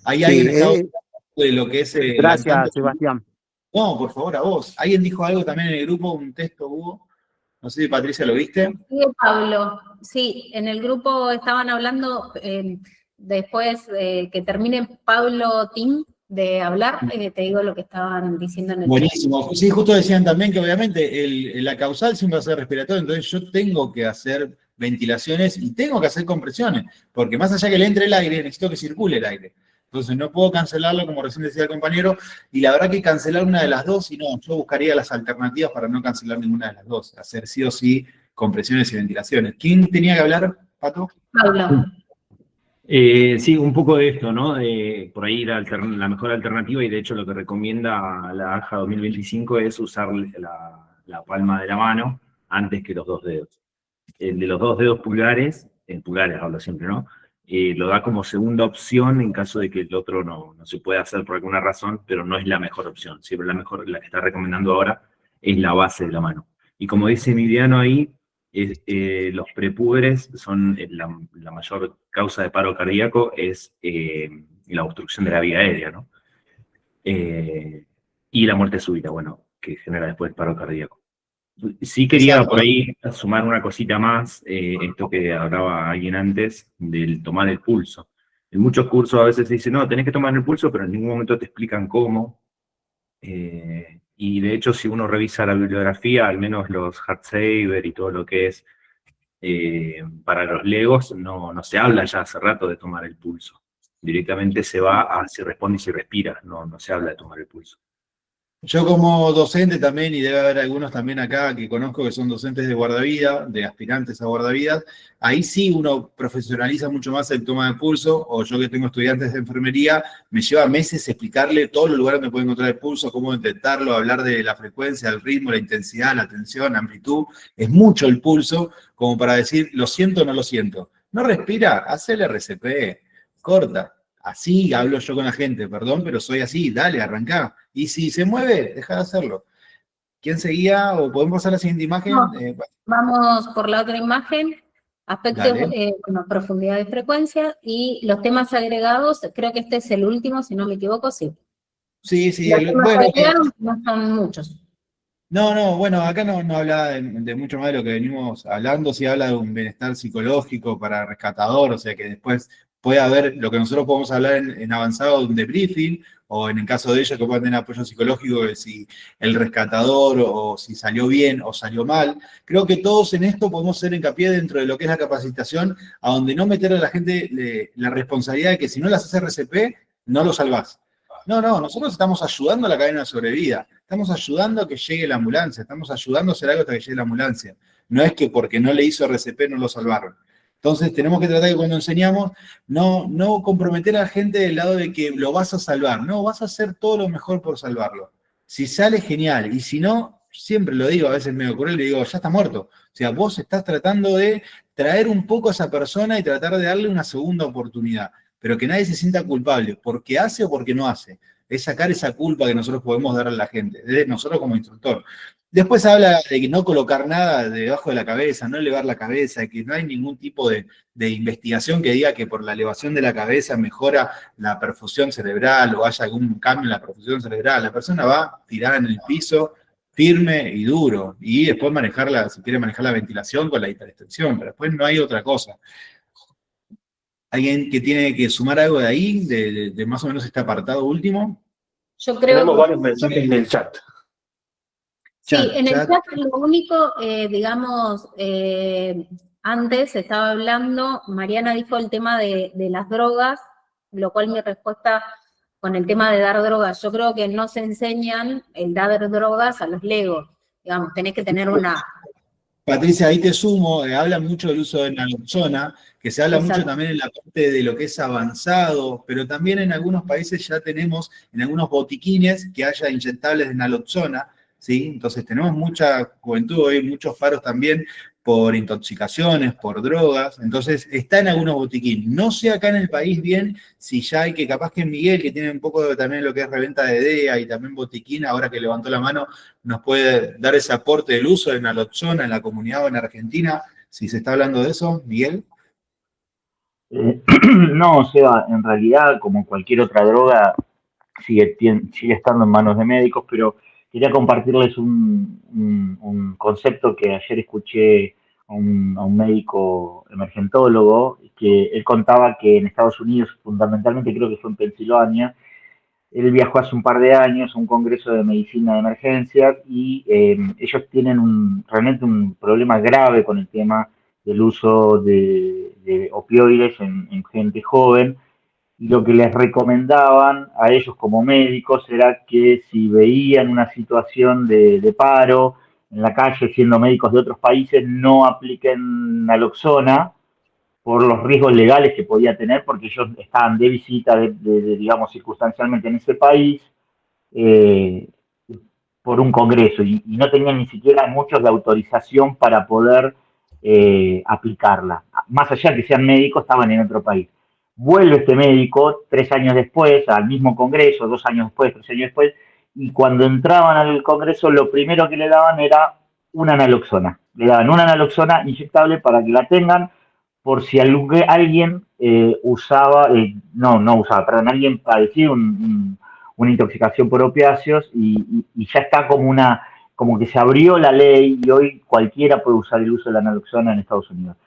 ¿Hay alguien está de lo que es gracias, lactante? Sebastián. No, por favor, a vos. ¿Alguien dijo algo también en el grupo, un texto hubo? No sé si Patricia lo viste. Sí, Pablo, sí, en el grupo estaban hablando, después que termine Pablo Tim de hablar, te digo lo que estaban diciendo en el Buenísimo. Sí, justo decían también que obviamente la causal siempre va a ser respiratoria, entonces yo tengo que hacer ventilaciones y tengo que hacer compresiones, porque más allá que le entre el aire, necesito que circule el aire. Entonces no puedo cancelarlo, como recién decía el compañero, y la verdad que cancelar una de las dos, y no, yo buscaría las alternativas para no cancelar ninguna de las dos, hacer sí o sí compresiones y ventilaciones. ¿Quién tenía que hablar, Pato? Pablo. Sí, un poco de esto, ¿no? Por ahí la mejor alternativa, y de hecho lo que recomienda la AJA 2025 es usar la palma de la mano antes que los 2 dedos. El de los 2 dedos pulgares, en pulgares hablo siempre, ¿no? Lo da como segunda opción en caso de que el otro no se pueda hacer por alguna razón, pero no es la mejor opción. Siempre la que está recomendando ahora es la base de la mano. Y como dice Emiliano ahí, los prepúberes son la mayor causa de paro cardíaco, es la obstrucción de la vía aérea, ¿no? Y la muerte súbita, bueno, que genera después paro cardíaco. Sí quería por ahí sumar una cosita más, esto que hablaba alguien antes, del tomar el pulso. En muchos cursos a veces se dice, no, tenés que tomar el pulso, pero en ningún momento te explican cómo. Y de hecho, si uno revisa la bibliografía, al menos los HeartSaver y todo lo que es para los legos, no se habla ya hace rato de tomar el pulso. Directamente se va a si responde y si respira, no se habla de tomar el pulso. Yo como docente también, y debe haber algunos también acá que conozco que son docentes de guardavidas, de aspirantes a guardavidas, ahí sí uno profesionaliza mucho más el toma de pulso, o yo que tengo estudiantes de enfermería, me lleva meses explicarle todos los lugares donde puede encontrar el pulso, cómo detectarlo, hablar de la frecuencia, el ritmo, la intensidad, la tensión, la amplitud. Es mucho el pulso como para decir, lo siento o no lo siento. No respira, haz el RCP, corta. Así hablo yo con la gente, perdón, pero soy así, dale, arrancá. Y si se mueve, deja de hacerlo. ¿Quién seguía? ¿O podemos pasar a la siguiente imagen? No, vamos por la otra imagen. Aspectos, bueno, profundidad de frecuencia y los temas agregados, creo que este es el último, si no me equivoco, sí. Sí, sí. Los temas agregados no son muchos. No, bueno, acá no habla de mucho más de lo que venimos hablando, sí habla de un bienestar psicológico para rescatador, o sea que después puede haber lo que nosotros podemos hablar en avanzado de un debriefing, o en el caso de ellos que puedan tener apoyo psicológico de si el rescatador o si salió bien o salió mal. Creo que todos en esto podemos hacer hincapié dentro de lo que es la capacitación, a donde no meter a la gente la responsabilidad de que si no las haces RCP, no lo salvás. No, nosotros estamos ayudando a la cadena de sobrevida, estamos ayudando a que llegue la ambulancia, estamos ayudando a hacer algo hasta que llegue la ambulancia. No es que porque no le hizo RCP no lo salvaron. Entonces tenemos que tratar que cuando enseñamos, no comprometer a la gente del lado de que lo vas a salvar, no, vas a hacer todo lo mejor por salvarlo. Si sale, genial, y si no, siempre lo digo, a veces medio cruel, le digo, ya está muerto. O sea, vos estás tratando de traer un poco a esa persona y tratar de darle una segunda oportunidad, pero que nadie se sienta culpable, porque hace o porque no hace. Es sacar esa culpa que nosotros podemos dar a la gente, de nosotros como instructor. Después habla de que no colocar nada debajo de la cabeza, no elevar la cabeza, que no hay ningún tipo de investigación que diga que por la elevación de la cabeza mejora la perfusión cerebral o haya algún cambio en la perfusión cerebral. La persona va tirada en el piso, firme y duro, y después manejarla, si quiere manejar la ventilación con la hiperextensión, pero después no hay otra cosa. ¿Alguien que tiene que sumar algo de ahí, de más o menos este apartado último? Yo creo Tenemos varios mensajes en el chat. Sí, en el chat lo único, digamos, antes estaba hablando, Mariana dijo el tema de las drogas, lo cual mi respuesta con el tema de dar drogas, yo creo que no se enseñan el dar drogas a los legos, digamos, tenés que tener una... Patricia, ahí te sumo, hablan mucho del uso de naloxona, que se habla mucho también en la parte de lo que es avanzado, pero también en algunos países ya tenemos, en algunos botiquines, que haya inyectables de naloxona, ¿sí? Entonces tenemos mucha juventud hoy, muchos paros también por intoxicaciones, por drogas, entonces está en algunos botiquines. No sé acá en el país bien si ya hay que, capaz que Miguel, que tiene un poco también lo que es reventa de DEA y también botiquín, ahora que levantó la mano, nos puede dar ese aporte del uso de naloxona en la comunidad o en Argentina, si se está hablando de eso, Miguel. No, Seba, en realidad, como cualquier otra droga, sigue estando en manos de médicos, pero quería compartirles un concepto que ayer escuché a un médico emergentólogo, que él contaba que en Estados Unidos, fundamentalmente creo que fue en Pensilvania, él viajó hace un par de años a un congreso de medicina de emergencia y ellos tienen realmente un problema grave con el tema del uso de opioides en gente joven, y lo que les recomendaban a ellos como médicos era que si veían una situación de paro en la calle siendo médicos de otros países, no apliquen naloxona por los riesgos legales que podía tener, porque ellos estaban de visita, digamos, circunstancialmente en ese país, por un congreso, y no tenían ni siquiera muchos la autorización para poder aplicarla. Más allá de que sean médicos, estaban en otro país. Vuelve este médico 3 años después al mismo congreso, 2 años después, 3 años después, y cuando entraban al congreso lo primero que le daban era una naloxona. Le daban una naloxona inyectable para que la tengan por si alguien alguien padecía una intoxicación por opiáceos y ya está como que se abrió la ley y hoy cualquiera puede usar el uso de la naloxona en Estados Unidos.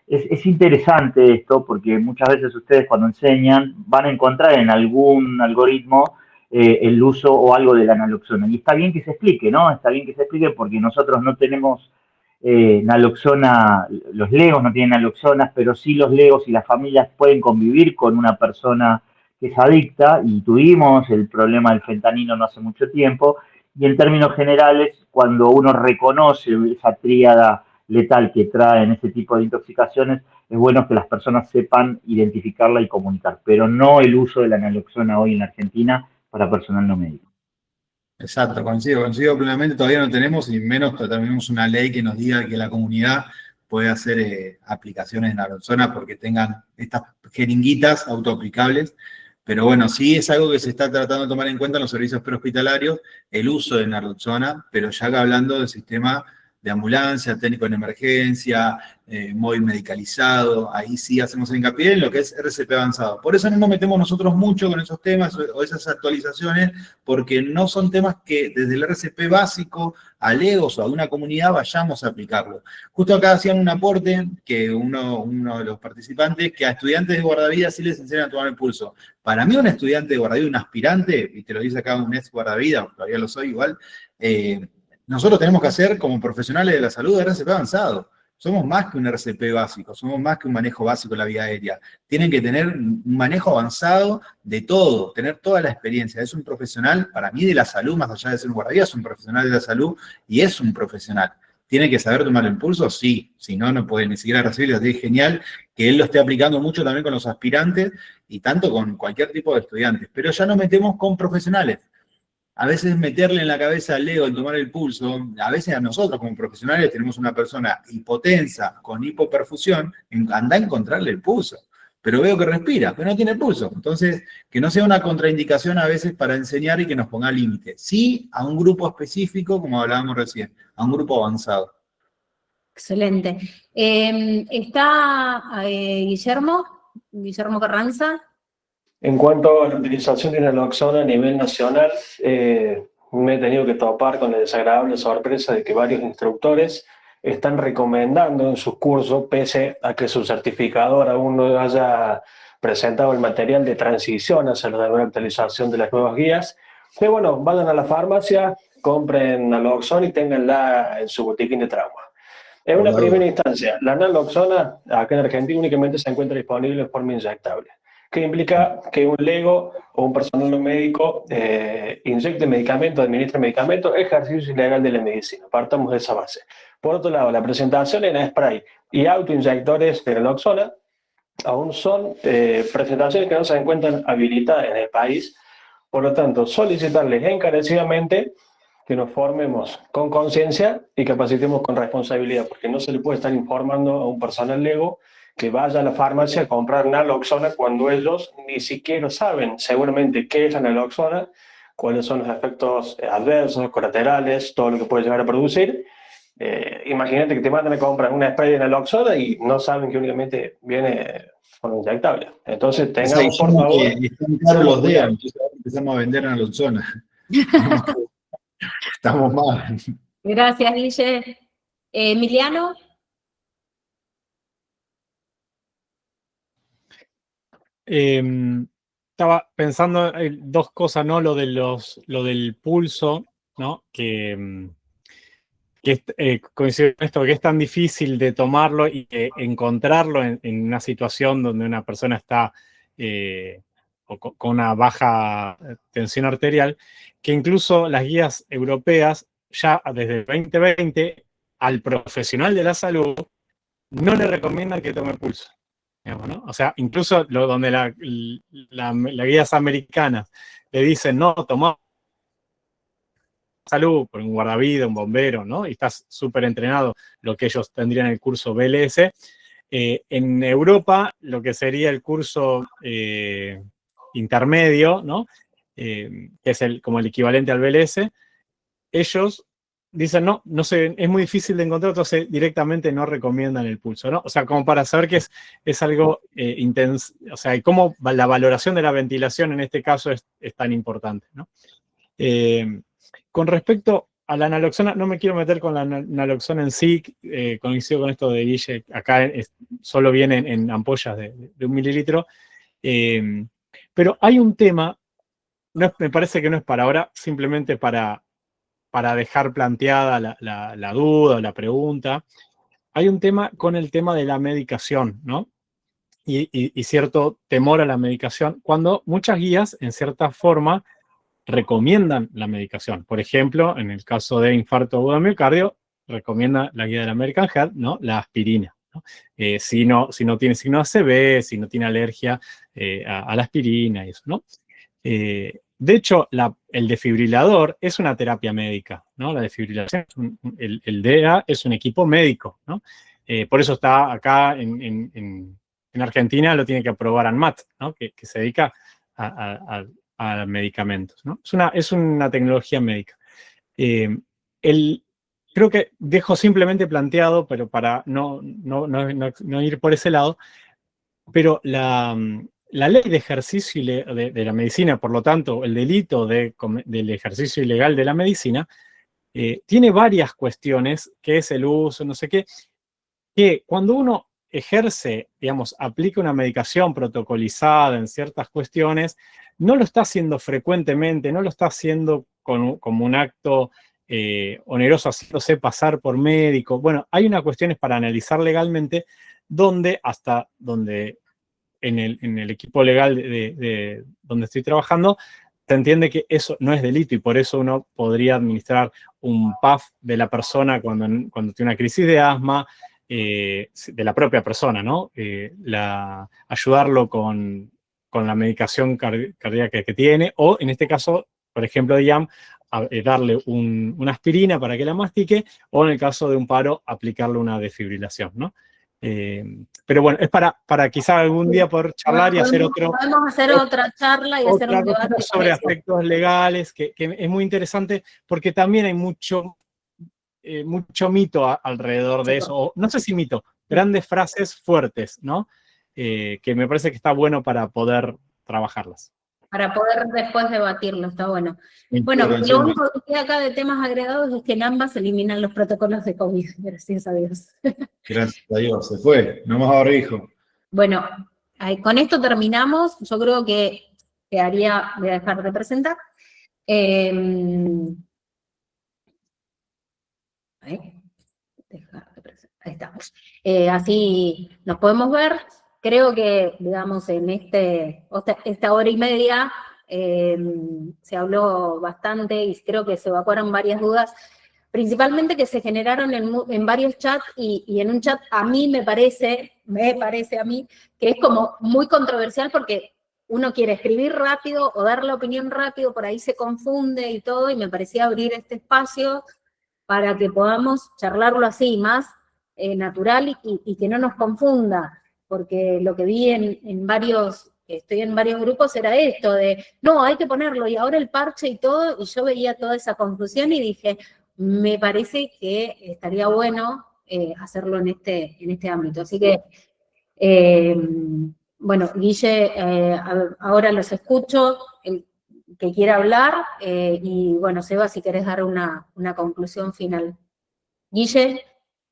Es interesante esto porque muchas veces ustedes cuando enseñan van a encontrar en algún algoritmo el uso o algo de la naloxona. Y está bien que se explique, ¿no? Está bien que se explique porque nosotros no tenemos naloxona, los legos no tienen naloxonas, pero sí los legos y las familias pueden convivir con una persona que es adicta, y tuvimos el problema del fentanilo no hace mucho tiempo, y en términos generales, cuando uno reconoce esa tríada letal que traen este tipo de intoxicaciones, es bueno que las personas sepan identificarla y comunicar, pero no el uso de la naloxona hoy en Argentina para personal no médico. Exacto, coincido plenamente, todavía no tenemos, y menos tenemos una ley que nos diga que la comunidad puede hacer aplicaciones de naloxona porque tengan estas jeringuitas autoaplicables, pero bueno, sí es algo que se está tratando de tomar en cuenta en los servicios prehospitalarios, el uso de naloxona, pero ya que hablando del sistema de ambulancia, técnico en emergencia, móvil medicalizado, ahí sí hacemos hincapié en lo que es RCP avanzado. Por eso no nos metemos nosotros mucho con esos temas o esas actualizaciones, porque no son temas que desde el RCP básico a LEGOS o a una comunidad vayamos a aplicarlo. Justo acá hacían un aporte que uno de los participantes, que a estudiantes de guardavidas sí les enseñan a tomar el pulso. Para mí un estudiante de guardavidas, un aspirante, y te lo dice acá un ex guardavidas, todavía lo soy igual, nosotros tenemos que hacer como profesionales de la salud RCP avanzado. Somos más que un RCP básico, somos más que un manejo básico de la vía aérea. Tienen que tener un manejo avanzado de todo, tener toda la experiencia. Es un profesional, para mí, de la salud, más allá de ser un guardavidas, es un profesional de la salud y es un profesional. ¿Tiene que saber tomar el pulso? Sí, si no, no puede ni siquiera recibirlo. Así que es genial que él lo esté aplicando mucho también con los aspirantes y tanto con cualquier tipo de estudiantes. Pero ya nos metemos con profesionales. A veces meterle en la cabeza al Lego el tomar el pulso, a veces a nosotros como profesionales tenemos una persona hipotensa con hipoperfusión, anda a encontrarle el pulso. Pero veo que respira, pero no tiene pulso. Entonces, que no sea una contraindicación a veces para enseñar y que nos ponga límite. Sí a un grupo específico, como hablábamos recién, a un grupo avanzado. Excelente. Está Guillermo Carranza. En cuanto a la utilización de naloxona a nivel nacional, me he tenido que topar con la desagradable sorpresa de que varios instructores están recomendando en sus cursos, pese a que su certificador aún no haya presentado el material de transición hacia la nueva actualización de las nuevas guías, que bueno, vayan a la farmacia, compren naloxona y ténganla en su botiquín de trauma. En una primera instancia, la naloxona acá en Argentina únicamente se encuentra disponible en forma inyectable, que implica que un lego o un personal médico inyecte medicamentos, administre medicamentos, ejercicio ilegal de la medicina. Partamos de esa base. Por otro lado, la presentación en spray y autoinyectores de naloxona aún son presentaciones que no se encuentran habilitadas en el país. Por lo tanto, solicitarles encarecidamente que nos formemos con conciencia y capacitemos con responsabilidad, porque no se le puede estar informando a un personal lego que vaya a la farmacia a comprar naloxona cuando ellos ni siquiera saben seguramente qué es la naloxona, cuáles son los efectos adversos, colaterales, todo lo que puede llegar a producir. Imagínate que te mandan a comprar una spray de naloxona y no saben que únicamente viene con inyectable. Entonces tengamos por favor... Están caros los días, entonces empezamos a vender naloxona. Estamos mal. Gracias, Guille. Emiliano. Estaba pensando en dos cosas, ¿no? Lo del pulso, ¿no? Que coincido con esto, que es tan difícil de tomarlo y encontrarlo en una situación donde una persona está con una baja tensión arterial, que incluso las guías europeas ya desde el 2020 al profesional de la salud no le recomiendan que tome pulso. Digamos, ¿no? O sea, incluso donde las guías americanas le dicen, no, toma salud por un guardavidas, un bombero, ¿no? Y estás súper entrenado, lo que ellos tendrían en el curso BLS. En Europa, lo que sería el curso intermedio, ¿no? Que es como el equivalente al BLS, ellos dicen, no sé, es muy difícil de encontrar, entonces directamente no recomiendan el pulso, ¿no? O sea, como para saber que es algo intenso, o sea, y cómo la valoración de la ventilación en este caso es tan importante, ¿no? Con respecto a la naloxona, no me quiero meter con la naloxona en sí, coincido con esto de Guille, acá solo viene en ampollas de 1 mililitro, pero hay un tema, me parece que no es para ahora, simplemente para dejar planteada la duda o la pregunta. Hay un tema con el tema de la medicación, ¿no? Y cierto temor a la medicación, cuando muchas guías, en cierta forma, recomiendan la medicación. Por ejemplo, en el caso de infarto agudo de miocardio, recomienda la guía de la American Heart, ¿no? La aspirina, ¿no? Si no tiene signo ACV, si no tiene alergia a la aspirina y eso, ¿no? De hecho, el desfibrilador es una terapia médica, ¿no? La desfibrilación, el DEA es un equipo médico, ¿no? Por eso está acá en Argentina, lo tiene que aprobar ANMAT, ¿no? Que se dedica a medicamentos, ¿no? Es una tecnología médica. El creo que dejo simplemente planteado, pero para no ir por ese lado, pero la ley de ejercicio de la medicina, por lo tanto, el delito del ejercicio ilegal de la medicina, tiene varias cuestiones, que es el uso, no sé qué, que cuando uno ejerce, digamos, aplica una medicación protocolizada en ciertas cuestiones, no lo está haciendo frecuentemente, no lo está haciendo como un acto oneroso, haciéndose pasar por médico. Bueno, hay unas cuestiones para analizar legalmente hasta donde en el equipo legal de donde estoy trabajando, se entiende que eso no es delito y por eso uno podría administrar un PAF de la persona cuando tiene una crisis de asma, de la propia persona, ¿no? Ayudarlo con la medicación cardíaca que tiene, o en este caso, por ejemplo, de IAM, darle una aspirina para que la mastique, o en el caso de un paro, aplicarle una desfibrilación, ¿no? Pero bueno, es para quizá algún día poder charlar y hacer Podemos hacer otra charla y hacer un debate sobre aspectos legales, que es muy interesante, porque también hay mucho mito alrededor de eso, o no sé si mito, grandes frases fuertes, ¿no? Que me parece que está bueno para poder trabajarlas. Para poder después debatirlo, está bueno. Bueno, lo único que queda acá de temas agregados es que en ambas se eliminan los protocolos de COVID, gracias a Dios. Gracias a Dios, se fue, no más barbijo. Bueno, con esto terminamos, yo creo que voy a dejar de presentar. Ahí estamos. Así nos podemos ver. Creo que, digamos, en esta hora y media se habló bastante y creo que se evacuaron varias dudas, principalmente que se generaron en varios chats y en un chat a mí me parece a mí que es como muy controversial porque uno quiere escribir rápido o dar la opinión rápido, por ahí se confunde y todo, y me parecía abrir este espacio para que podamos charlarlo así, más natural y que no nos confunda, porque lo que vi estoy en varios grupos, era esto de, no, hay que ponerlo, y ahora el parche y todo, y yo veía toda esa confusión y dije, me parece que estaría bueno hacerlo en este ámbito. Así que, bueno, Guille, ahora los escucho, el que quiera hablar, y bueno, Seba, si querés dar una conclusión final. Guille.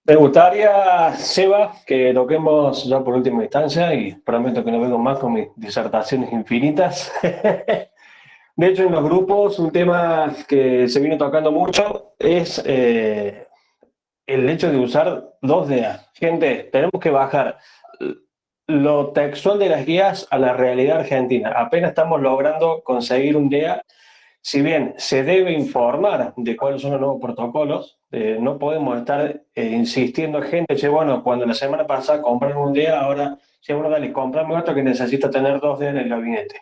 Me gustaría, Seba, que toquemos ya por última instancia, y prometo que no vengo más con mis disertaciones infinitas. De hecho, en los grupos, un tema que se viene tocando mucho es el hecho de usar 2 DEA. Gente, tenemos que bajar lo textual de las guías a la realidad argentina. Apenas estamos logrando conseguir un DEA. Si bien se debe informar de cuáles son los nuevos protocolos, no podemos estar insistiendo a gente, che, bueno, cuando la semana pasada compraron un DEA, ahora, che, bueno, dale, comprame otro que necesita tener 2 DEA en el gabinete.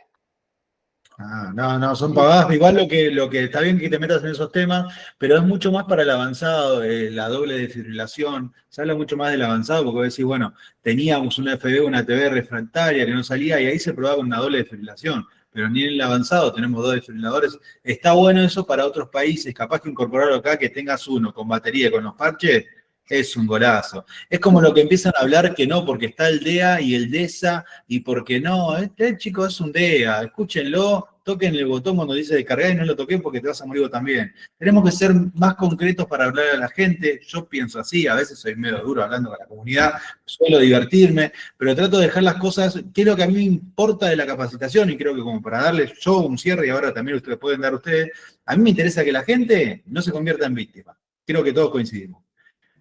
No, son pagadas. Igual lo que está bien que te metas en esos temas, pero es mucho más para el avanzado, la doble desfibrilación. Se habla mucho más del avanzado, porque vos decís, bueno, teníamos una FB, una TB refractaria que no salía, y ahí se probaba con una doble desfibrilación. Pero ni en el avanzado tenemos 2 desfibriladores. Está bueno eso para otros países, capaz que incorporarlo acá, que tengas uno con batería y con los parches, es un golazo. Es como lo que empiezan a hablar que no, porque está el DEA y el DESA, y porque no, chico, es un DEA, escúchenlo, toquen el botón cuando dice descargar y no lo toquen porque te vas a morir vos también. Tenemos que ser más concretos para hablar a la gente. Yo pienso así, a veces soy medio duro hablando con la comunidad, suelo divertirme, pero trato de dejar las cosas, que es lo que a mí me importa de la capacitación, y creo que como para darle yo un cierre, y ahora también ustedes pueden dar ustedes, a mí me interesa que la gente no se convierta en víctima. Creo que todos coincidimos.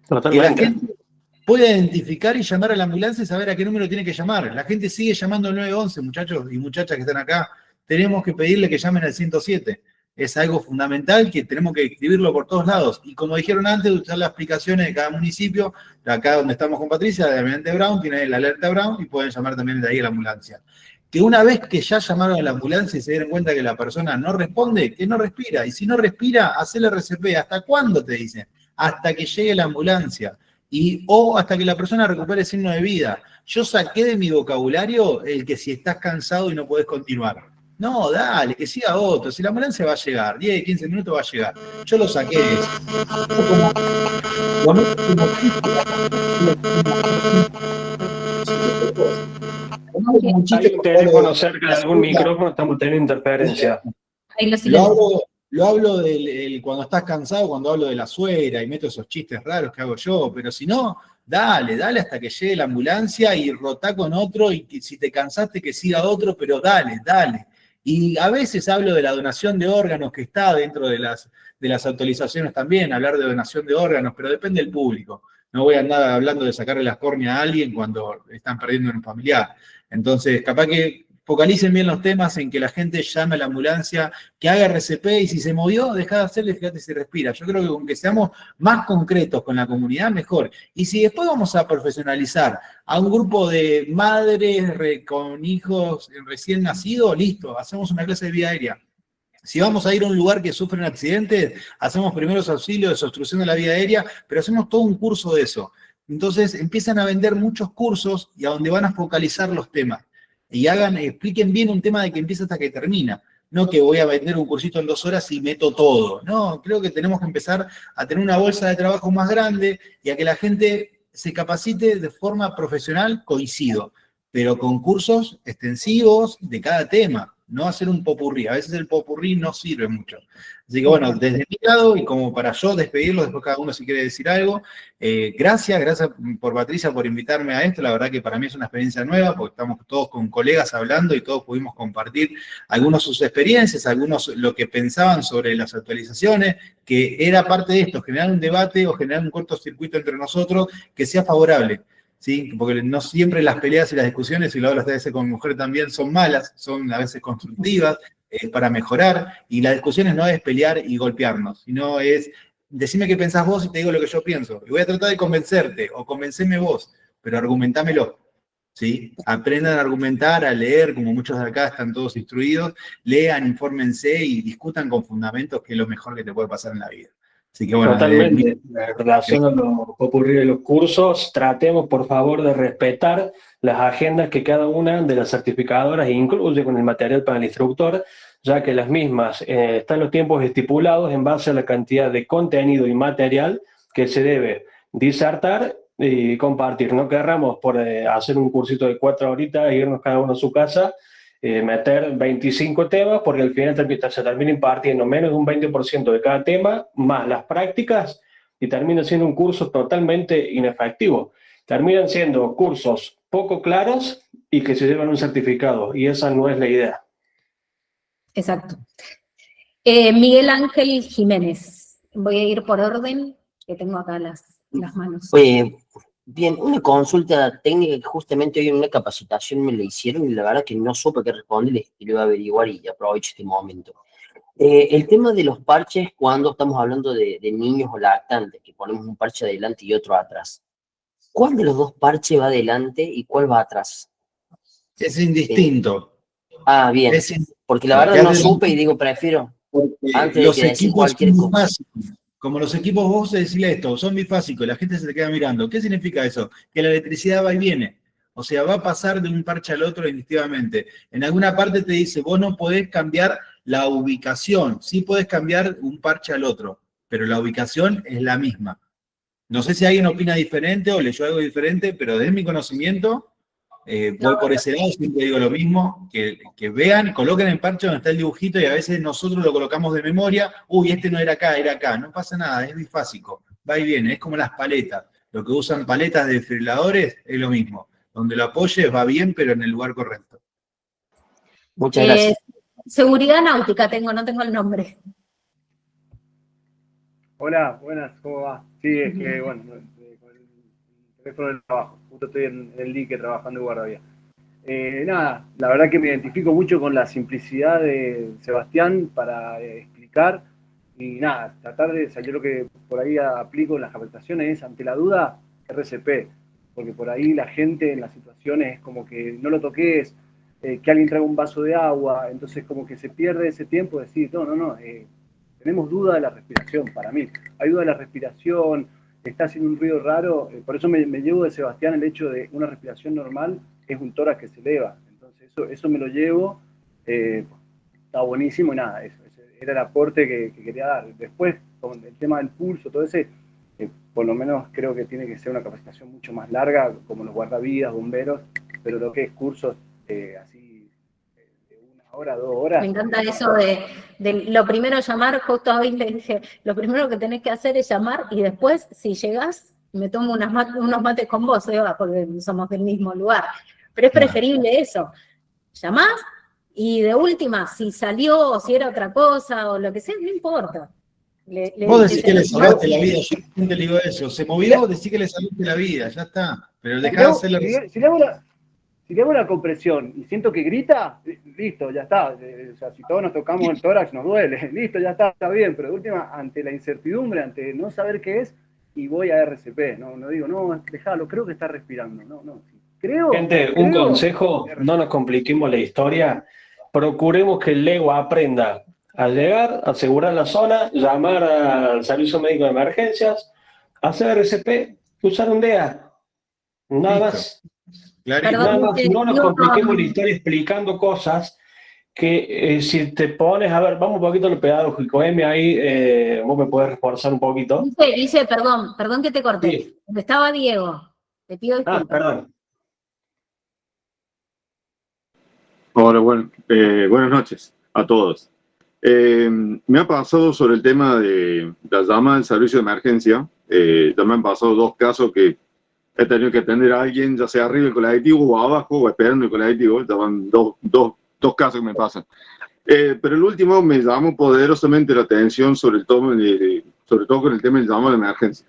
Totalmente. Que la gente pueda identificar y llamar a la ambulancia y saber a qué número tiene que llamar. La gente sigue llamando al 911, muchachos y muchachas que están acá. Tenemos que pedirle que llamen al 107. Es algo fundamental que tenemos que escribirlo por todos lados. Y como dijeron antes, usar las aplicaciones de cada municipio, de acá donde estamos con Patricia, de Almirante Brown, tiene la alerta Brown y pueden llamar también de ahí a la ambulancia. Que una vez que ya llamaron a la ambulancia y se dieron cuenta que la persona no responde, que no respira. Y si no respira, hacele RCP. ¿Hasta cuándo te dicen? Hasta que llegue la ambulancia. O hasta que la persona recupere signo de vida. Yo saqué de mi vocabulario el que si estás cansado y no podés continuar. No, dale, que siga otro. Si la ambulancia va a llegar, 10, 15 minutos va a llegar. Yo lo saqué de eso. Hay un teléfono cerca de algún micrófono, estamos teniendo interferencia. Lo hablo cuando estás cansado, cuando hablo de la suegra y meto esos chistes raros que hago yo, pero si no, dale hasta que llegue la ambulancia y rotá con otro y si te cansaste que siga otro, pero dale. Y a veces hablo de la donación de órganos que está dentro de las autorizaciones también, hablar de donación de órganos, pero depende del público. No voy a andar hablando de sacarle las córneas a alguien cuando están perdiendo un familiar. Entonces, capaz que focalicen bien los temas en que la gente llame a la ambulancia, que haga RCP y si se movió, deja de hacerle, fíjate si respira. Yo creo que con que seamos más concretos con la comunidad, mejor. Y si después vamos a profesionalizar a un grupo de madres con hijos recién nacidos, listo, hacemos una clase de vía aérea. Si vamos a ir a un lugar que sufren accidentes, hacemos primeros auxilios, desobstrucción de la vía aérea, pero hacemos todo un curso de eso. Entonces empiezan a vender muchos cursos y a donde van a focalizar los temas. Y expliquen bien un tema de que empieza hasta que termina. No que voy a vender un cursito en 2 horas y meto todo. No, creo que tenemos que empezar a tener una bolsa de trabajo más grande y a que la gente se capacite de forma profesional, coincido, pero con cursos extensivos de cada tema. No hacer un popurrí. A veces el popurrí no sirve mucho. Así que bueno, desde mi lado, y como para yo despedirlo, después cada uno si quiere decir algo, gracias por Patricia por invitarme a esto. La verdad que para mí es una experiencia nueva, porque estamos todos con colegas hablando y todos pudimos compartir algunos sus experiencias, algunos lo que pensaban sobre las actualizaciones, que era parte de esto, generar un debate o generar un cortocircuito entre nosotros que sea favorable. ¿Sí? Porque no siempre las peleas y las discusiones, y lo hablo hasta veces con mi mujer también, son malas, son a veces constructivas, para mejorar, y las discusiones no es pelear y golpearnos, sino es decime qué pensás vos y te digo lo que yo pienso. Y voy a tratar de convencerte, o convenceme vos, pero argumentámelo. ¿Sí? Aprendan a argumentar, a leer, como muchos de acá están todos instruidos, lean, infórmense y discutan con fundamentos, que es lo mejor que te puede pasar en la vida. Así que bueno, Totalmente. En relación a lo popurrí de los cursos, tratemos por favor de respetar las agendas que cada una de las certificadoras incluye con el material para el instructor, ya que las mismas están los tiempos estipulados en base a la cantidad de contenido y material que se debe disertar y compartir. No querramos por hacer un cursito de 4 horitas e irnos cada uno a su casa, meter 25 temas, porque al final se termina impartiendo menos de un 20% de cada tema, más las prácticas, y termina siendo un curso totalmente inefectivo. Terminan siendo cursos poco claros y que se llevan un certificado, y esa no es la idea. Exacto. Miguel Ángel Jiménez. Voy a ir por orden, que tengo acá las manos. Bien, una consulta técnica que justamente hoy en una capacitación me la hicieron y la verdad que no supe qué responder y lo voy a averiguar y aprovecho este momento. El tema de los parches cuando estamos hablando de niños o lactantes, que ponemos un parche adelante y otro atrás. ¿Cuál de los dos parches va adelante y cuál va atrás? Es indistinto. Bien, porque la verdad no supe y digo, prefiero antes de que decir cualquier cosa. Como los equipos, vos decirle esto, son bifásicos, la gente se te queda mirando. ¿Qué significa eso? Que la electricidad va y viene. O sea, va a pasar de un parche al otro indistintivamente. En alguna parte te dice, vos no podés cambiar la ubicación. Sí podés cambiar un parche al otro, pero la ubicación es la misma. No sé si alguien opina diferente o leyó algo diferente, pero desde mi conocimiento, voy por ese lado, siempre digo lo mismo, que vean, coloquen el parche donde está el dibujito y a veces nosotros lo colocamos de memoria, este no era acá, era acá, no pasa nada, es bifásico, va y viene, es como las paletas, lo que usan paletas de desfibriladores es lo mismo, donde lo apoyes va bien, pero en el lugar correcto. Muchas gracias. Seguridad náutica no tengo el nombre. Hola, buenas, ¿cómo va? Sí, es que, bueno, con el teléfono del trabajo, justo estoy en el dique trabajando en guardia. Nada, la verdad que me identifico mucho con la simplicidad de Sebastián para explicar y nada, tratar de salir lo que por ahí aplico en las capacitaciones es, ante la duda, RCP, porque por ahí la gente en las situaciones es como que no lo toques, que alguien traiga un vaso de agua, entonces como que se pierde ese tiempo de decir, no, tenemos duda de la respiración, para mí, hay duda de la respiración, está haciendo un ruido raro, por eso me llevo de Sebastián el hecho de una respiración normal, es un tórax que se eleva, entonces eso me lo llevo, está buenísimo y nada, eso, ese era el aporte que quería dar. Después, con el tema del pulso, todo ese, por lo menos creo que tiene que ser una capacitación mucho más larga, como los guardavidas, bomberos, pero lo que es cursos así de 1 hora, 2 horas. Me encanta eso de lo primero llamar, justo hoy le dije, lo primero que tenés que hacer es llamar y después, si llegás, me tomo unos mates con vos, Eva, porque somos del mismo lugar. Pero es preferible eso. Llamás y de última, si salió o si era otra cosa o lo que sea, no importa. Vos decís que le salvaste la vida, yo te digo eso. Se movió, decís que le salvaste la vida, ya está. Pero dejá de hacerlo. Si le hago la compresión y siento que grita, listo, ya está. O sea, si todos nos tocamos el tórax, nos duele. Listo, ya está bien. Pero de última, ante la incertidumbre, ante no saber qué es, y voy a RCP. No digo, no, déjalo, creo que está respirando. No. Gente, un consejo, no nos compliquemos la historia. Procuremos que el Lego aprenda a llegar, asegurar la zona, llamar al servicio médico de emergencias, hacer RCP, usar un DEA. Nada más. Nada más. No nos compliquemos la historia explicando cosas que si te pones, a ver, vamos un poquito a lo pedagógico, ahí vos me podés reforzar un poquito. Dice, perdón que te corté. Sí. Estaba Diego. Te pido disculpas. Perdón. Hola, buenas noches a todos. Me ha pasado sobre el tema de la llamada del servicio de emergencia. Ya me han pasado 2 casos que he tenido que atender a alguien, ya sea arriba del colectivo o abajo, o esperando el colectivo. Ya van dos casos que me pasan. Pero el último me llamó poderosamente la atención sobre todo con el tema del llamado de emergencia.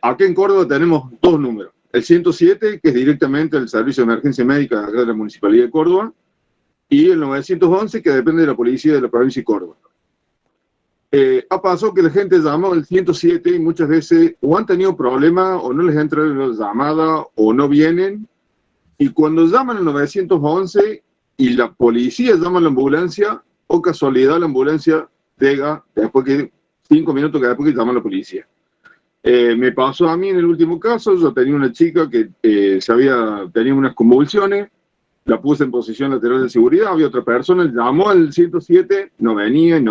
Aquí en Córdoba tenemos 2 números. El 107, que es directamente el servicio de emergencia médica de la Municipalidad de Córdoba, y el 911, que depende de la policía de la provincia de Córdoba. Ha pasado que la gente llama al 107 y muchas veces o han tenido problemas o no les entra la llamada o no vienen. Y cuando llaman al 911 y la policía llama a la ambulancia, o casualidad la ambulancia llega después que 5 minutos después que llama a la policía. Me pasó a mí en el último caso. Yo tenía una chica que tenía unas convulsiones, la puse en posición lateral de seguridad, había otra persona, llamó al 107, no venía,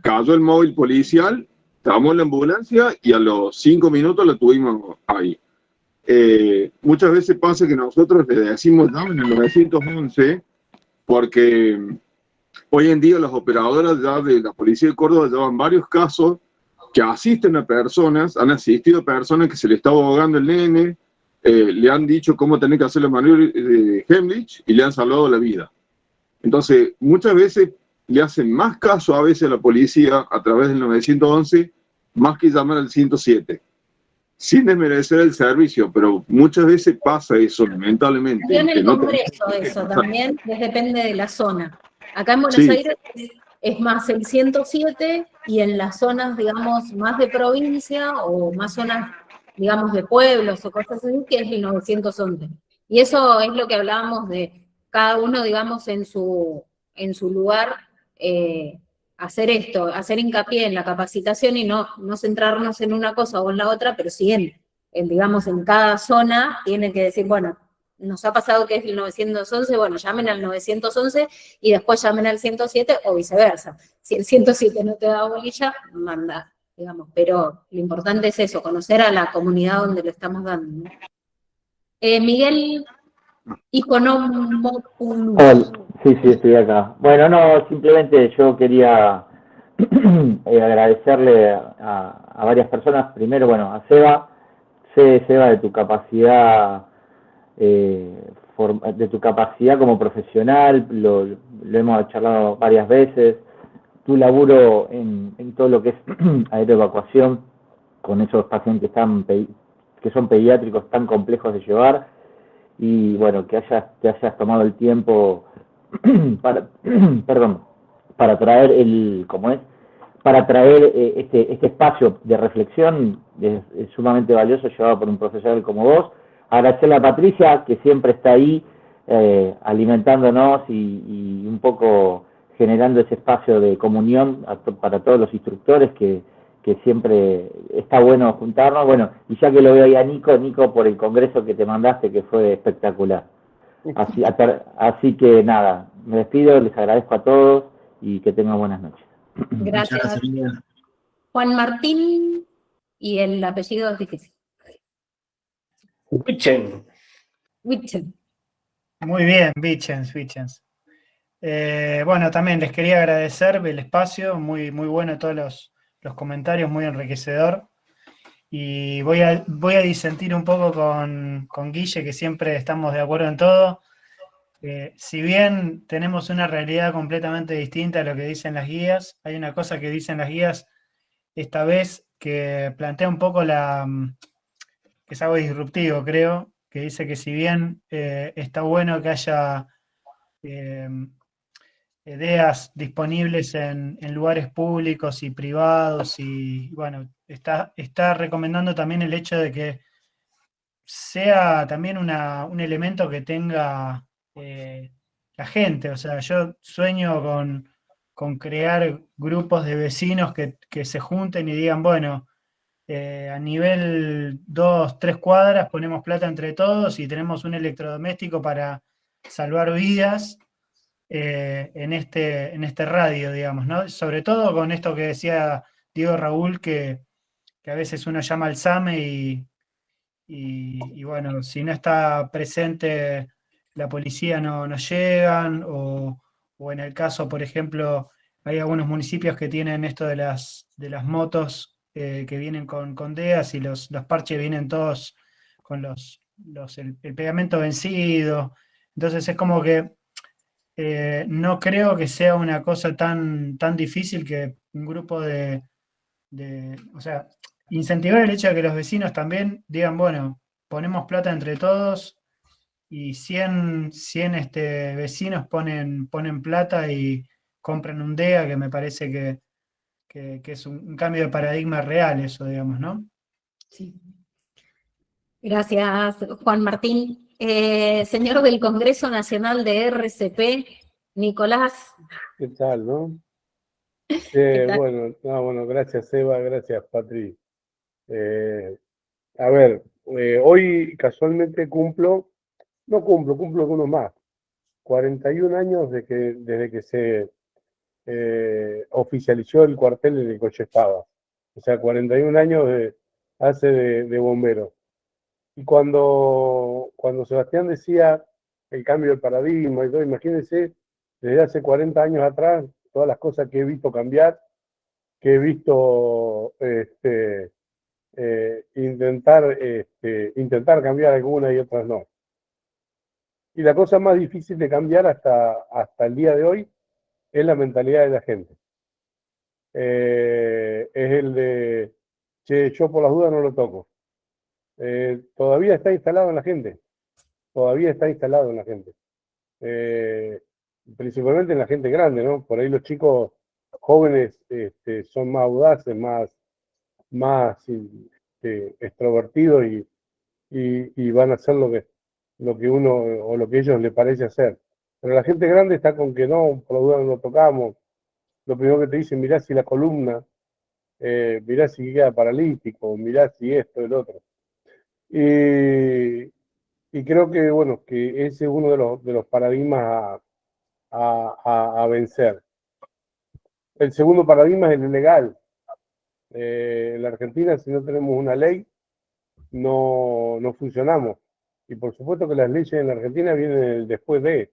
cayó el móvil policial, llamó a la ambulancia y a los 5 minutos la tuvimos ahí. Muchas veces pasa que nosotros le decimos llamen al 911 porque hoy en día las operadoras ya de la policía de Córdoba llevan varios casos que asisten a personas, han asistido a personas que se le estaba ahogando el nene, le han dicho cómo tener que hacer la maniobra de Heimlich y le han salvado la vida. Entonces, muchas veces le hacen más caso a veces a la policía a través del 911, más que llamar al 107. Sin desmerecer el servicio, pero muchas veces pasa eso, lamentablemente. Y en el Congreso eso también, depende de la zona. Acá en Buenos Aires es más el 107 y en las zonas, digamos, más de provincia o más zonas, digamos, de pueblos o cosas así, que es el 911. Y eso es lo que hablábamos de cada uno, digamos, en su lugar, hacer esto, hacer hincapié en la capacitación y no centrarnos en una cosa o en la otra, pero sí digamos, en cada zona tienen que decir, bueno, nos ha pasado que es el 911, bueno, llamen al 911 y después llamen al 107 o viceversa. Si el 107 no te da bolilla, manda, digamos. Pero lo importante es eso, conocer a la comunidad donde lo estamos dando, ¿no? Miguel, hijo no... Sí, estoy acá. Bueno, no, simplemente yo quería agradecerle a varias personas. Primero, bueno, a Seba, de tu capacidad... de tu capacidad como profesional, lo hemos charlado varias veces, tu laburo en todo lo que es aeroevacuación con esos pacientes que son pediátricos tan complejos de llevar, y bueno, que te hayas tomado el tiempo para traer este espacio de reflexión. Es sumamente valioso, llevado por un profesional como vos. Agradecerle a Patricia, que siempre está ahí alimentándonos y un poco generando ese espacio de comunión para todos los instructores, que siempre está bueno juntarnos. Bueno, y ya que lo veo ahí a Nico, por el congreso que te mandaste, que fue espectacular. Así que nada, me despido, les agradezco a todos y que tengan buenas noches. Gracias. Juan Martín, y el apellido es difícil. Wichen. Wichen. Muy bien, Vichens. Bueno, también les quería agradecer el espacio, muy bueno todos los comentarios, muy enriquecedor. Y voy a disentir un poco con Guille, que siempre estamos de acuerdo en todo. Si bien tenemos una realidad completamente distinta a lo que dicen las guías, hay una cosa que dicen las guías esta vez que plantea un poco que es algo disruptivo, creo, que dice que si bien está bueno que haya ideas disponibles en lugares públicos y privados, y bueno, está recomendando también el hecho de que sea también un elemento que tenga la gente. O sea, yo sueño con crear grupos de vecinos que se junten y digan, bueno, a nivel 2, 3 cuadras ponemos plata entre todos y tenemos un electrodoméstico para salvar vidas en este radio, digamos, ¿no? Sobre todo con esto que decía Diego Raúl, que a veces uno llama al SAME y bueno, si no está presente la policía no llegan, o en el caso, por ejemplo, hay algunos municipios que tienen esto de las motos que vienen con DEAS, y los parches vienen todos con el pegamento vencido. Entonces es como que no creo que sea una cosa tan difícil que un grupo o sea, incentivar el hecho de que los vecinos también digan, bueno, ponemos plata entre todos, y 100 vecinos ponen plata y compran un DEA, que me parece que es un cambio de paradigma real eso, digamos, ¿no? Sí. Gracias, Juan Martín. Señor del Congreso Nacional de RCP, Nicolás. ¿Qué tal, no? ¿Qué tal? Bueno, gracias Eva, gracias Patri. A ver, hoy casualmente cumplo algunos más. 41 años desde que se oficializó el cuartel en el Coche Espada. O sea, 41 años de bombero. Y cuando Sebastián decía el cambio de paradigma y todo, imagínense, desde hace 40 años atrás, todas las cosas que he visto cambiar, que he visto intentar cambiar algunas y otras no. Y la cosa más difícil de cambiar hasta el día de hoy es la mentalidad de la gente. Es el de, che, yo por las dudas no lo toco. Todavía está instalado en la gente. Principalmente en la gente grande, ¿no? Por ahí los chicos jóvenes son más audaces, más extrovertidos y van a hacer lo que uno o lo que ellos les parece hacer. Pero la gente grande está con que no, por la duda no lo tocamos. Lo primero que te dicen, mirá si la columna, mirá si queda paralítico, mirá si esto, el otro. Y creo que, bueno, que ese es uno de los paradigmas a vencer. El segundo paradigma es el legal. En la Argentina, si no tenemos una ley, no funcionamos. Y por supuesto que las leyes en la Argentina vienen después de.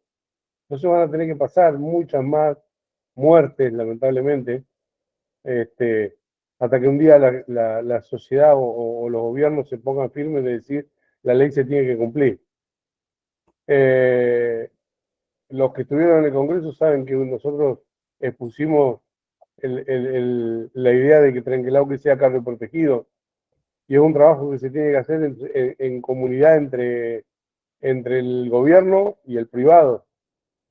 Entonces van a tener que pasar muchas más muertes, lamentablemente, hasta que un día la sociedad o los gobiernos se pongan firmes de decir la ley se tiene que cumplir. Los que estuvieron en el Congreso saben que nosotros expusimos la idea de que Trenquelauquen sea carne protegido, y es un trabajo que se tiene que hacer en comunidad entre el gobierno y el privado.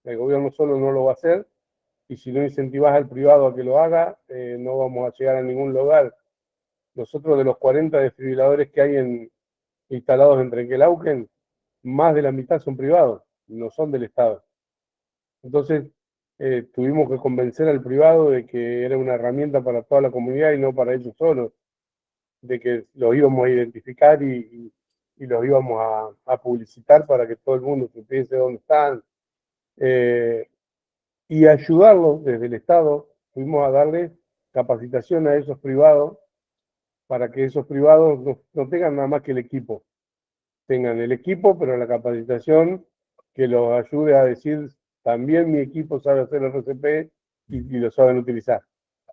El gobierno solo no lo va a hacer, y si no incentivas al privado a que lo haga, no vamos a llegar a ningún lugar. Nosotros, de los 40 desfibriladores que hay instalados en Trenquelauquen, más de la mitad son privados, no son del Estado. Entonces, tuvimos que convencer al privado de que era una herramienta para toda la comunidad y no para ellos solos, de que los íbamos a identificar y los íbamos a publicitar para que todo el mundo supiese dónde están. y ayudarlos desde el Estado. Fuimos a darle capacitación a esos privados para que esos privados no tengan nada más que el equipo. Tengan el equipo, pero la capacitación que los ayude a decir, también mi equipo sabe hacer RCP y lo saben utilizar.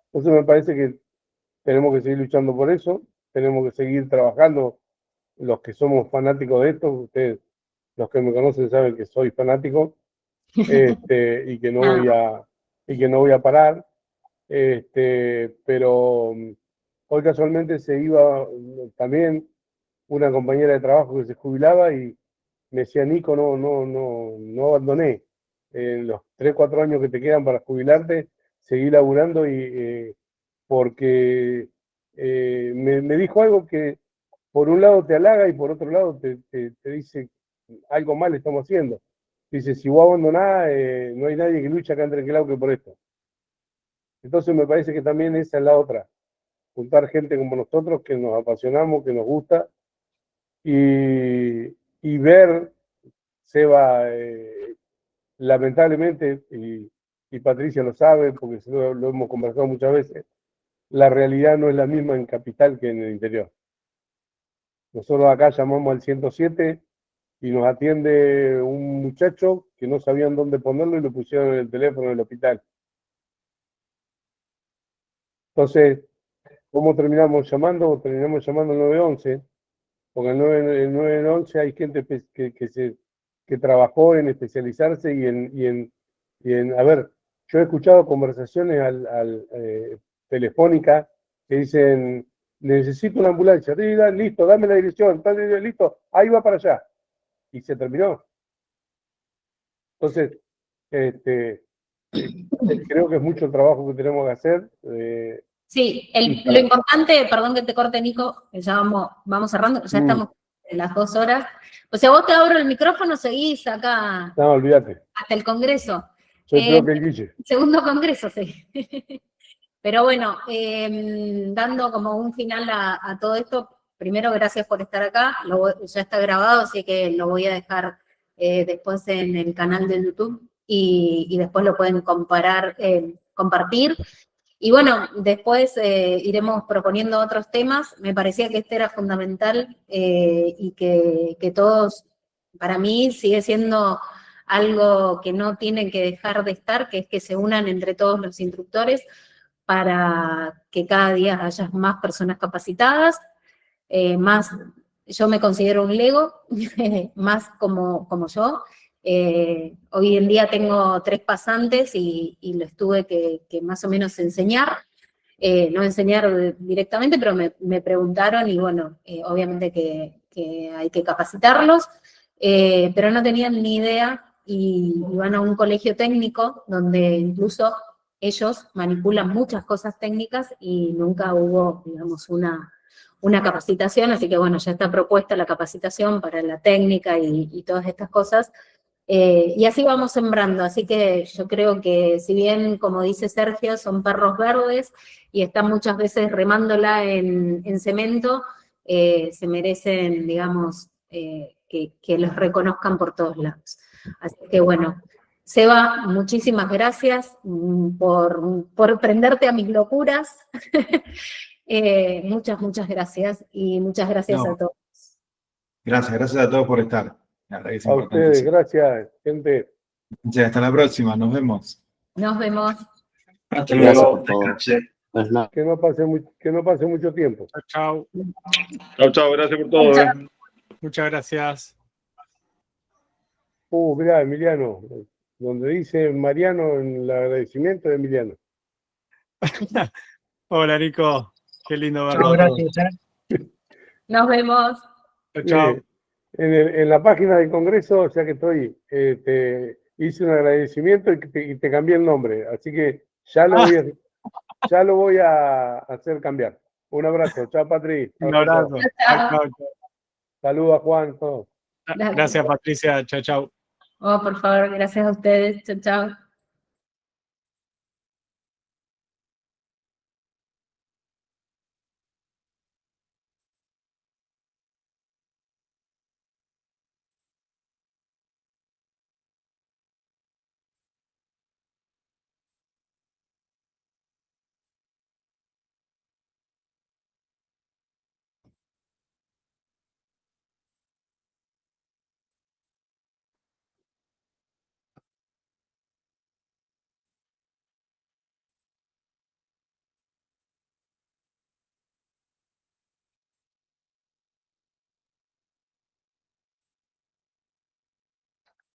Entonces me parece que tenemos que seguir luchando por eso, tenemos que seguir trabajando. Los que somos fanáticos de esto, ustedes, los que me conocen saben que soy fanático, y que no voy a parar. Pero hoy casualmente se iba también una compañera de trabajo que se jubilaba y me decía, Nico, no abandoné. En los 3, 4 años que te quedan para jubilarte, seguí laburando porque me dijo algo que por un lado te halaga y por otro lado te dice algo mal estamos haciendo. Dice, si vos abandonás, no hay nadie que lucha acá entre lado que por esto. Entonces me parece que también esa es la otra. Juntar gente como nosotros que nos apasionamos, que nos gusta, y ver, Seba, lamentablemente, y Patricia lo sabe, porque lo hemos conversado muchas veces, la realidad no es la misma en capital que en el interior. Nosotros acá llamamos al 107 y nos atiende un muchacho que no sabían dónde ponerlo y lo pusieron en el teléfono del hospital. Entonces, ¿cómo terminamos llamando? Terminamos llamando al 911, porque el 911 hay gente que trabajó en especializarse y en a ver, yo he escuchado conversaciones telefónicas que dicen, necesito una ambulancia, listo, dame la dirección, listo, ahí va para allá. Y se terminó. Entonces, creo que es mucho el trabajo que tenemos que hacer. Sí, lo importante, perdón que te corte, Nico, que ya vamos cerrando, ya estamos en las 2 horas. O sea, vos te abro el micrófono, seguís acá. No, olvídate. Hasta el Congreso. Yo creo que el Guille. Segundo Congreso, sí. Pero bueno, dando como un final a todo esto, primero gracias por estar acá, ya está grabado, así que lo voy a dejar después en el canal de YouTube y después lo pueden compartir. Y bueno, después iremos proponiendo otros temas. Me parecía que este era fundamental y que todos, para mí, sigue siendo algo que no tiene que dejar de estar, que es que se unan entre todos los instructores para que cada día haya más personas capacitadas, yo me considero un Lego, más como yo. Hoy en día tengo 3 pasantes y les tuve que más o menos enseñar, no enseñar directamente, pero me preguntaron y bueno, obviamente que hay que capacitarlos, pero no tenían ni idea y van a un colegio técnico donde incluso ellos manipulan muchas cosas técnicas y nunca hubo, digamos, una capacitación, así que bueno, ya está propuesta la capacitación para la técnica y todas estas cosas. Y así vamos sembrando, así que yo creo que si bien, como dice Sergio, son perros verdes y están muchas veces remándola en cemento, se merecen, digamos, que los reconozcan por todos lados. Así que bueno, Seba, muchísimas gracias por prenderte a mis locuras. Muchas gracias y muchas gracias a todos. Gracias a todos por estar. La verdad que es a ustedes, gracias, gente. Hasta la próxima, nos vemos. Nos vemos. Hasta luego. Que no pase mucho tiempo. Chao. Chao, gracias por todo. Muchas gracias. Mirá, Emiliano, donde dice Mariano en el agradecimiento de Emiliano. Hola, Nico. Qué lindo verlo. Gracias. Nos vemos. Chao. En la página del Congreso, ya que estoy, hice un agradecimiento y te cambié el nombre, así que ya lo voy a hacer cambiar. Un abrazo, chao Patri. Un abrazo. Chao. Saludos a Juan, todos. Gracias, Patricia. Chao. Oh, por favor, gracias a ustedes. Chao.